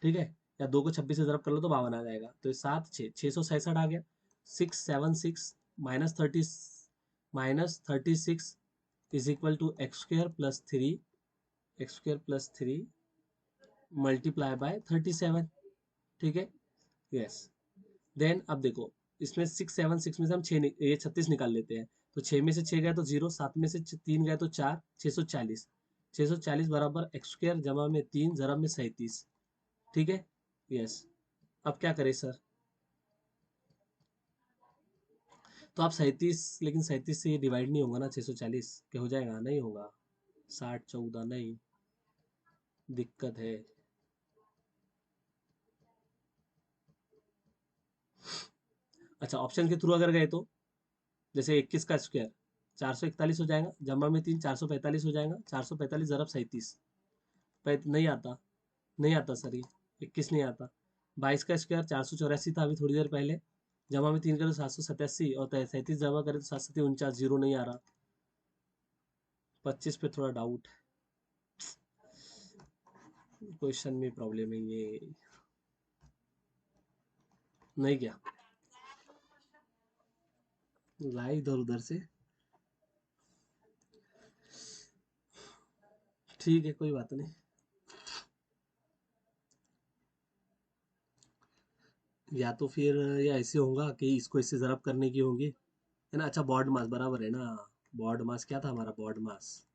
ठीक है, या 2 को 26 से ज़रब कर लो तो 52 आ जाएगा, तो ये 7 6 667 आ गया। 676 minus 36 is equal to x square plus three multiply by 37। ठीक है, यस। देन अब देखो, इसमें 676 में से हम ये 36 निकाल लेते हैं, तो 6 में से 6 गए तो 0, 7 में से 3 गए तो 4, 640। 640 बराबर एक्स स्क्वायर जमा में 3 जरा में 37। ठीक है, यस। अब क्या करें सर, तो आप 37, लेकिन 37 से ये डिवाइड नहीं होगा ना, 640 के हो जाएगा, नहीं होगा। 60 14 नहीं, दिक्कत है। अच्छा, ऑप्शन के थ्रू अगर गए तो, जैसे 21 का स्क्वायर 441 हो जाएगा, जमा में 3 445 हो जाएगा, 445 जरब 37, नहीं आता, नहीं आता सर ये, 21 नहीं आता। 22 का स्क्वायर 484 था अभी थोड़ी देर पहले, जमा में 3 करें तो 787, और 37 जमा करें तो 749, जीरो नहीं आ रहा। 25 पे थोड़ा डाउट, क्वेश्चन में प्रॉब्लम है ये, नहीं क्या लाई इधर उधर से। ठीक है, कोई बात नहीं। या तो फिर ये ऐसे होगा कि इसको इससे ज़रब करने की होगी, है ना। अच्छा, बॉड मास बराबर है ना, बॉड मास क्या था हमारा, बॉड मास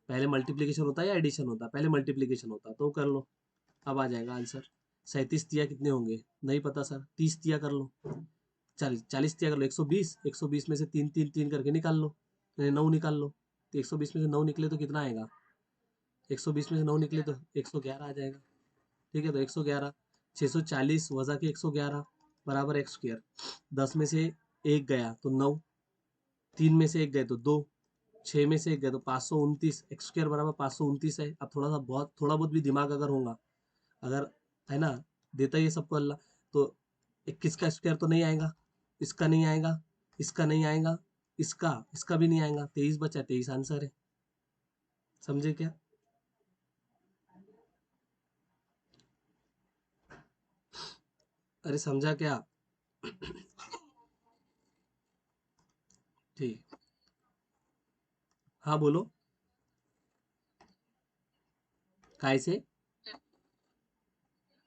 पहले मल्टीप्लीकेशन होता है या एडिशन होता है, पहले मल्टीप्लीकेशन होता है, तो कर लो। अब आ जाएगा आंसर। 37 तिया कितने होंगे, नहीं पता सर, 30 तिया कर लो, 40 तिया कर लो, 120, 120 में से तीन तीन तीन करके निकाल लो, 9 निकाल लो, तो 120 में से 9 निकले तो कितना आएगा, 120 में से 9 निकले तो 111 आ जाएगा। ठीक है, तो 111, 640 वजा के 111 बराबर एक्स स्क्वायर। 10 में से एक गया तो 9, 3 में से एक गए तो 2, 6 में से एक गए तो 529, एक्स स्क्वायर बराबर 529 है। अब थोड़ा बहुत भी दिमाग अगर होगा, अगर, है ना, देता ही है सबको अल्लाह, तो 21 का स्क्वायर तो नहीं आएगा, इसका नहीं आएगा, इसका नहीं आएगा, इसका भी नहीं आएगा, 23 बचा, 23 आंसर है। समझे क्या, अरे समझा क्या। ठीक, हाँ बोलो। काय से,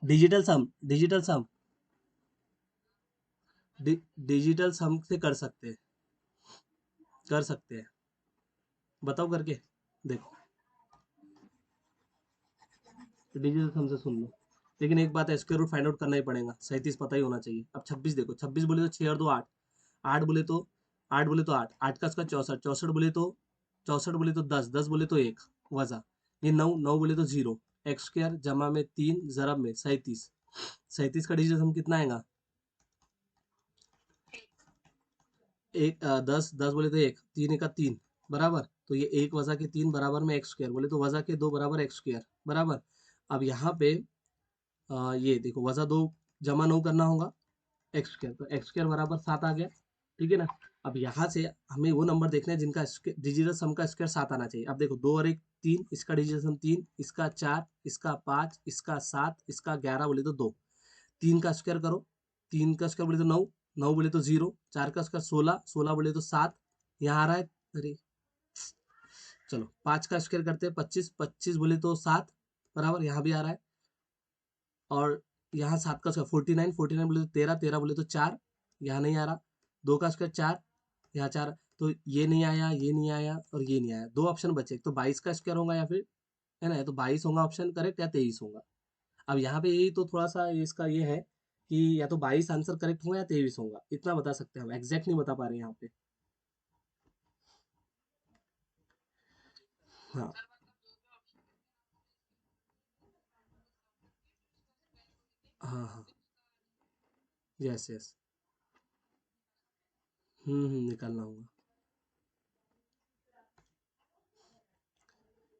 डिजिटल सम, डिजिटल सम, डिजिटल सम से कर सकते हैं, कर सकते हैं, बताओ करके देखो, डिजिटल सम से सुन लो। लेकिन एक बात है, स्क्वायर रूट फाइंड आउट करना ही पड़ेगा, 37 पता ही होना चाहिए। अब 26 देखो, 26 बोले तो 6 और 2 8, 8 बोले तो 8 बोले तो 8, 8 का उसका 64, 64 बोले तो 64 बोले तो 10, 10 बोले तो 1 वजा, ये 9, 9 बोले तो 0, एक्स स्क्वायर जमा में 3 जरब में 37, 37 का डिजिटल सम कितना आएगा, एक 10, 10 बोले तो 1, 3 का 3 बराबर, तो ये 1 वजा के 3 बराबर में एक्स स्क्वायर, बोले तो वजा के 2 बराबर एक्स स्क्वायर बराबर। अब यहाँ पे ये देखो, वजा 2 जमा 9 करना होगा, एक्स स्क्वायर, तो एक्स स्क्वायर बराबर 7 आ गया। ठीक है ना। अब यहाँ से हमें वो नंबर देखना है जिनका डिजिटल सम का स्क्वायर 7 आना चाहिए। अब देखो 2 और 1 3, इसका डिजिटल सम 3, इसका 4, इसका 5, इसका 7, इसका 11 बोले तो 2, 3 का स्क्वायर करो, 3 का स्क्वायर बोले तो 9, 9 बोले तो 0, 4 का स्क्वायर 16, 16 बोले तो 7, यहाँ आ रहा है, अरे चलो 5 का स्क्वायर करते हैं 25, 25 बोले तो 7 बराबर, यहाँ भी आ रहा है। और यहाँ 7 का स्क्वायर 49, 49 बोले तो 13, 13 बोले तो 4, यहाँ नहीं आ रहा। 2 का स्क्वायर 4, यहाँ 4, तो ये नहीं आया, ये नहीं आया और ये नहीं आया। दो ऑप्शन बचे, एक तो 22 का स्क्वायर होगा या फिर, है ना, या तो 22 होगा ऑप्शन करेक्ट या 23 होगा। अब यहाँ पे यही तो थोड़ा सा इसका ये है कि या तो 22 आंसर करेक्ट होगा या 23 होगा, इतना बता सकते हैं हम, एग्जैक्ट नहीं बता पा रहे हैं यहाँ पे। हाँ हाँ हाँ, यस यस, निकालना होगा।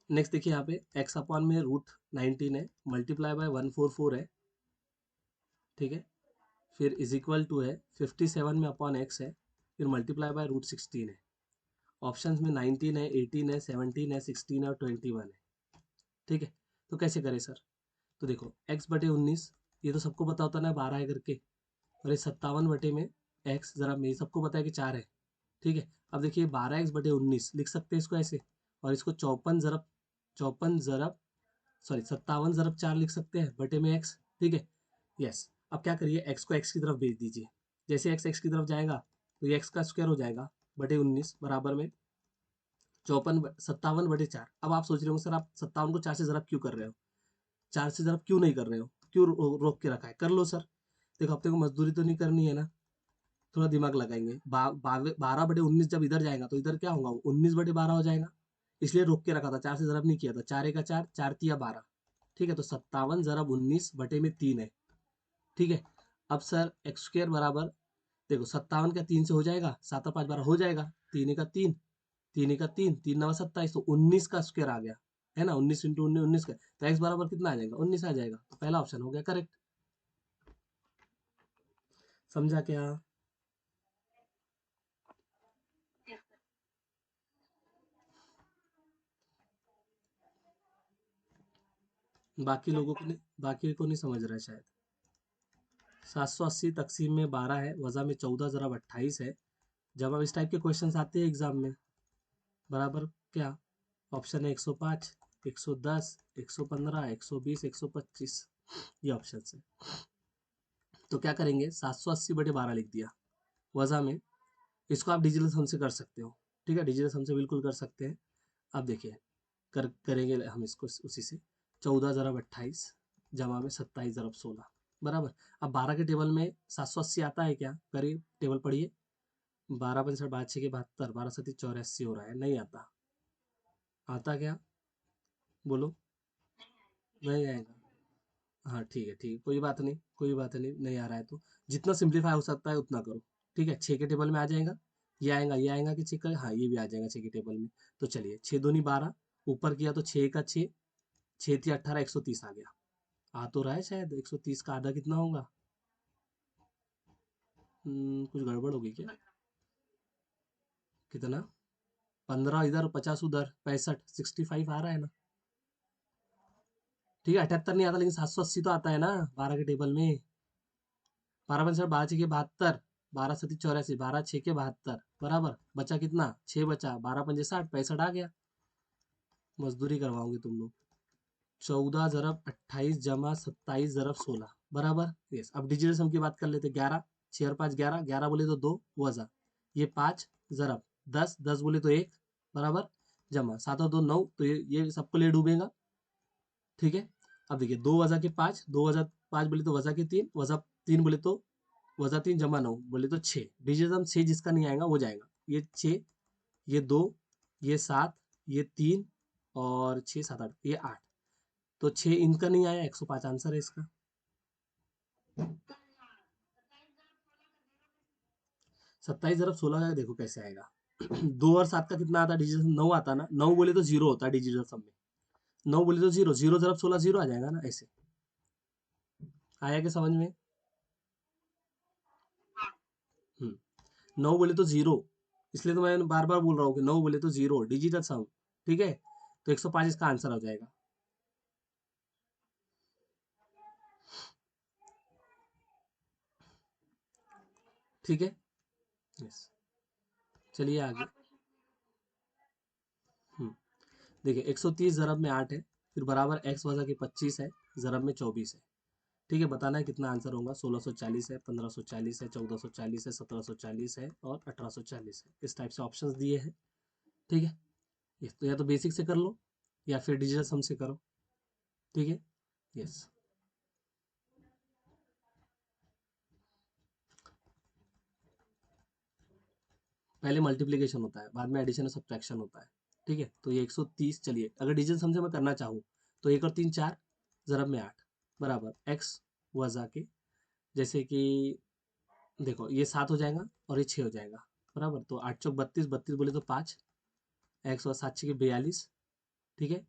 नेक्स्ट देखिए यहाँ पे एक्स अपॉन में √19 है, मल्टीप्लाई बाय 144 है, ठीक है। फिर इज इक्वल टू है 57 में अपॉन एक्स है, फिर मल्टीप्लाई बाय √16 है। ऑप्शंस में 19 है, 18 है, 17 है, 16 है और 21 है, ठीक है। तो कैसे करें सर? तो देखो x/19, ये तो सबको पता होता है ना 12 है करके, और ये 57 बटे में x, जरा मेरे सबको पता है कि 4 है, ठीक है। अब देखिए 12x/19 लिख सकते हैं इसको ऐसे, और इसको 54 ज़रब सॉरी 57 ज़रब 4 लिख सकते हैं बटे में x, ठीक है। यस, अब क्या करिए, x को x की तरफ भेज दीजिए। जैसे x की तरफ जाएगा तो ये x का स्क्वायर हो जाएगा बटे 19 बराबर में 57/4। अब आप सोच रहे होंगे सर आप 57 को 4 से ज़रब क्यों कर रहे हो, 4 से ज़रब क्यों नहीं कर रहे हो, क्यों रोक के रखा है? कर लो सर। देखो अपने को मजदूरी तो नहीं करनी है ना, थोड़ा दिमाग लगाएंगे। 12/19 जब इधर जाएगा तो इधर क्या होगा, 19/12 हो जाएगा, इसलिए रोक के रखा था, 4 से ज़रब नहीं किया था। 4 एक का 4, 4 तिया 12, ठीक है। तो 57 × 19 बटे में 3 है, ठीक है। अब सर एक्स स्क्र बराबर, देखो 57 का 3 से हो जाएगा, 7 और 5 12 हो जाएगा, 3 का 3, 3 का 3, 3 9 27, तो 19 का स्क्वायर आ गया, है ना। 19 × 19 19 का, तो एक्स बराबर कितना आ जाएगा, 19 आ जाएगा। तो पहला ऑप्शन हो गया करेक्ट। समझा क्या? बाकी को नहीं समझ रहा है शायद। 780 तकसीम में 12 है, वज़ा में 14 ज़रब 28 है। जब अब इस टाइप के क्वेश्चंस आते हैं एग्जाम में, बराबर क्या ऑप्शन है, 105, 110, 115, 120, 125, ये ऑप्शन है। तो क्या करेंगे, 780/12 लिख दिया वज़ा में। इसको आप डिजिटल सम से कर सकते हो, ठीक है, डिजिटल सम से बिल्कुल कर सकते हैं। अब देखिए करेंगे हम इसको उसी से, 14 ज़रब 28 जमा में 27 ज़रब 16 बराबर। अब 12 के टेबल में 780 आता है क्या, करिए टेबल पढ़िए। 12×5 = 72, 12×7 = 84 हो रहा है, नहीं आता। आता क्या, बोलो? नहीं आएगा। हाँ ठीक है, ठीक है, कोई बात नहीं, कोई बात नहीं, नहीं आ रहा है तो जितना सिंप्लीफाई हो सकता है उतना करो, ठीक है। 6 के टेबल में आ जाएगा, ये आएगा कि 6 का, हाँ ये भी आ जाएगा 6 के टेबल में। तो चलिए 6 दूनी 12, ऊपर किया तो 6 का 6, 6 तिया 18, 130 आ गया। आ तो रहा है शायद, 130 का आधा कितना होगा? कुछ गड़बड़ होगी क्या? कितना? 15 इधर 50 उधर, 65, 65 आ रहा है ना, ठीक है। 78 नहीं आता, लेकिन 780 तो आता है ना 12 के टेबल में। 12×5 = 12 × 6 = 72, 12×7 = 84, 12×6 = 72 बराबर। बचा कितना, 6 बचा, 12×5 = 60, 65 आ गया। मजदूरी करवाओगे तुम लोग। 14 ज़रब 28 जमा 27 ज़रब 16 बराबर। यस, अब डिजिटल सम की बात कर लेते। 11, 6 और 5 11, 11 बोले तो 2 वजा, ये 5 ज़रब 10, 10 बोले तो 1 बराबर, जमा 7 और 2 9, तो ये सबको ले डूबेगा, ठीक है। अब देखिए 2 वजा के 5, 2 वजा 5 बोले तो वजा के 3, वजा 3 बोले तो वजा 3 जमा 9 बोले तो 6। डिजिटल 6 जिसका नहीं आएगा वो जाएगा। ये 6, ये 2, ये 7, ये 3 और 6 7 8, ये 8, तो 6 इनका नहीं आया, 105 आंसर है इसका। 27 ज़रब 16 का देखो कैसे आएगा। 2 और 7 का कितना आता है डिजिटल, 9 आता ना, 9 बोले तो 0 होता है डिजिटल सम में, 9 बोले तो 0, 0 ज़रब 16 0 आ जाएगा ना ऐसे। आया क्या समझ में? 9 बोले तो 0, इसलिए तो मैं बार बार बोल रहा हूँ कि 9 बोले तो 0 डिजिटल सम, ठीक है। तो 105 इसका आंसर हो जाएगा, ठीक है। यस, चलिए आगे। हम्म देखिए 130 ज़रब में 8 है, फिर बराबर x वजह के 25 है, ज़रब में 24 है। ठीक है, बताना है कितना आंसर होगा। 1640 है, 1540 है, 1440 है, 1740 है और 1840 है। इस टाइप से ऑप्शंस दिए हैं। ठीक है, ये तो या तो बेसिक से कर लो या फिर डिजिटल सम से करो। ठीक है, यस। पहले मल्टीप्लिकेशन होता है, बाद में एडिशन और सब्ट्रैक्शन होता है। ठीक है, तो ये 130, चलिए अगर डिजिटल सम से मैं करना चाहूँ तो 1 और 3 4, ज़रब में 8 बराबर x वज़ा के, जैसे कि देखो ये 7 हो जाएगा और ये 6 हो जाएगा बराबर। तो 8 चौक 32, 32 बोले तो 5, x और 7 6 42। ठीक है,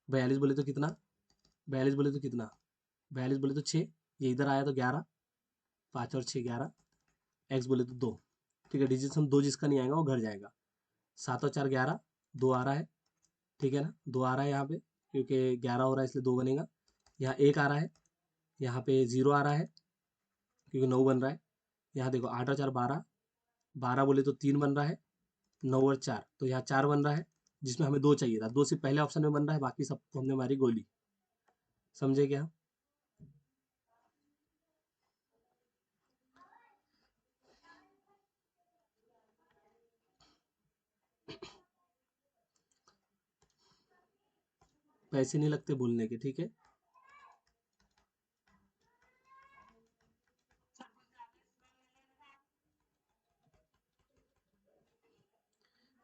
42 बोले तो कितना, 42 बोले तो कितना, 42 बोले तो 6, ये इधर आया तो 11, 5 और 6 11, x बोले तो 2। ठीक है, डिजिट सम 2 जिसका नहीं आएगा वो घर जाएगा। 7 और 4 11, 2 आ रहा है। ठीक है ना, 2 आ रहा है यहाँ पे, क्योंकि 11 हो रहा है इसलिए 2 बनेगा। यहाँ 1 आ रहा है, यहाँ पे 0 आ रहा है क्योंकि 9 बन रहा है। यहाँ देखो 8 और 4 12, 12 बोले तो 3 बन रहा है, 9 और 4 तो यहाँ 4 बन रहा है, जिसमें हमें 2 चाहिए था। 2 सिर्फ पहले ऑप्शन में बन रहा है, बाकी सबको हमने मारी गोली। समझे क्या? पैसे नहीं लगते बोलने के। ठीक है,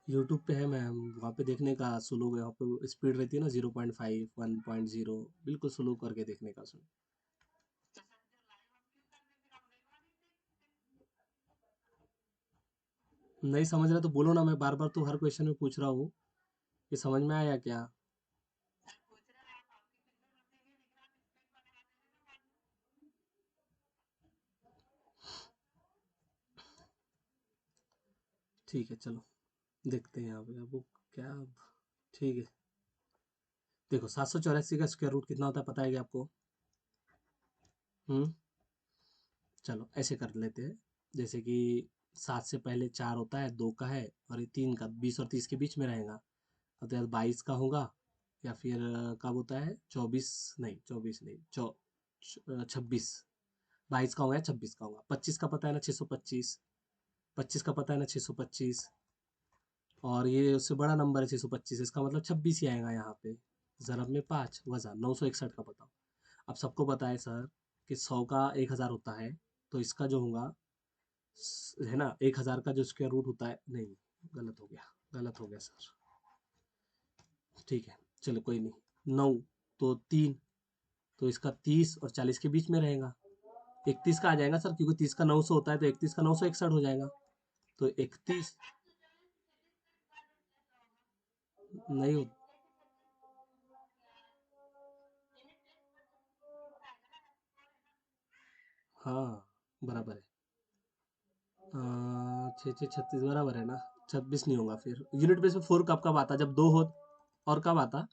यूट्यूब पे है मैम, वहाँ पे देखने का स्लो, वहाँ पे स्पीड रहती है ना 0.5 1.0, बिल्कुल स्लो करके देखने का सुन। नहीं समझ रहे तो बोलो ना, मैं बार बार तो हर क्वेश्चन में पूछ रहा हूँ। ये समझ में आया क्या? ठीक है चलो, देखते हैं यहाँ पे अब वो क्या। ठीक है, देखो 784 का स्क्वायर रूट कितना होता है पता है क्या आपको? हम्म, चलो ऐसे कर लेते हैं। जैसे कि 7 से पहले 4 होता है, 2 का है और ये 3 का, 20 और 30 के बीच में रहेगा। और तो यार 22 का होगा, या फिर कब होता है 24, नहीं 24 नहीं, 26, 22 का होगा या 26 का होगा। 25 का पता है ना 625, 25 का पता है ना 625, और ये उससे बड़ा नंबर है 625, इसका मतलब 26 ही आएगा यहाँ पे। ज़रब में 5 वज़न 961 का बताओ। अब सबको पता है सर कि 100 का 1000 होता है, तो इसका जो होगा है ना 1000 का जो स्क्वायर रूट होता है, नहीं गलत हो गया, गलत हो गया सर। ठीक है, चलो कोई नहीं। 9 तो 3, तो इसका 30 और 40 के बीच में रहेगा। 31 का आ जाएगा सर, क्योंकि 30 का 900 होता है, तो 31 का 961 हो जाएगा। तो 31 नहीं हो, हाँ बराबर है। 6 6 36 बराबर है ना, 26 नहीं होगा। फिर यूनिट बेस में 4 कब कब आता, जब 2 हो, और कब आता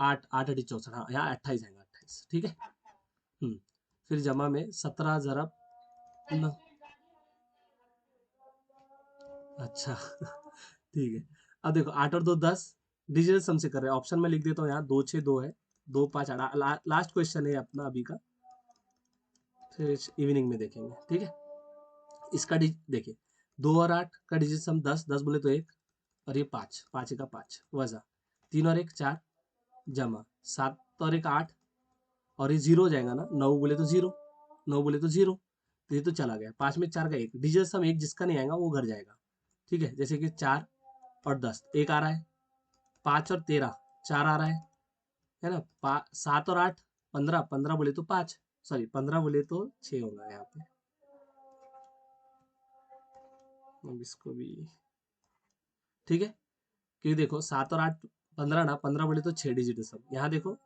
8, 8 8 64, हाँ यहाँ 28 आएगा, 28। ठीक है। हम्म, फिर जमा में 17 ज़रब न, अच्छा ठीक है। अब देखो 8 और 2 10, डिजिटल सम से कर रहे हैं। ऑप्शन में लिख देता हूँ यहाँ, 2 6 2 है, 2 5 8, लास्ट क्वेश्चन है अपना अभी का, फिर इवनिंग में देखेंगे। ठीक है, इसका देखिए 2 और 8 का डिजिट सम 10, 10 बोले तो 1, और ये 5, 5 का 5 वजह, 3 और 1 4, जमा 7 और 1 8, और ये 0 हो जाएगा ना, 9 बोले तो 0, 9 बोले तो 0, तो ये तो चला गया। 5 में 4 का 1, डिजिट सम 1 जिसका नहीं आएगा वो घर जाएगा। ठीक है, जैसे कि 4 और 10 1 आ रहा है, 5 और 13 4 आ रहा है ना, 7 और 8 15, 15 बोले तो 5, सॉरी 15 बोले तो 6 होगा यहाँ पे। अब इसको भी ठीक है, क्योंकि देखो 7 और 8 15 ना, 15 बोले तो 6 डिजिट है सब। यहाँ देखो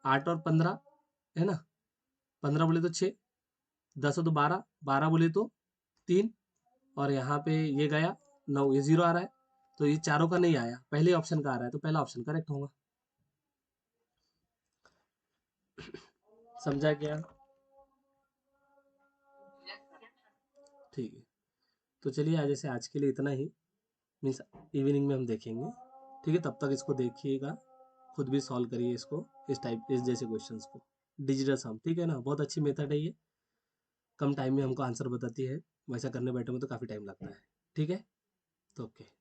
8 और 15 है ना, 15 बोले तो 6, 10 हो तो 12, 12 बोले तो 3, और यहाँ पे ये गया 9, ये 0 आ रहा है, तो ये चारों का नहीं आया, पहले ऑप्शन का आ रहा है, तो पहला ऑप्शन करेक्ट होगा। समझा क्या? ठीक है, तो चलिए आज जैसे आज के लिए इतना ही, मीन्स इवनिंग में हम देखेंगे। ठीक है, तब तक इसको देखिएगा। खुद भी सॉल्व करिए इसको, इस जैसे क्वेश्चंस को। डिजिटल सम, ठीक है ना, बहुत अच्छी मेथड है ये, कम टाइम में हमको आंसर बताती है। वैसा करने बैठे में तो काफ़ी टाइम लगता है। ठीक है, तो ओके।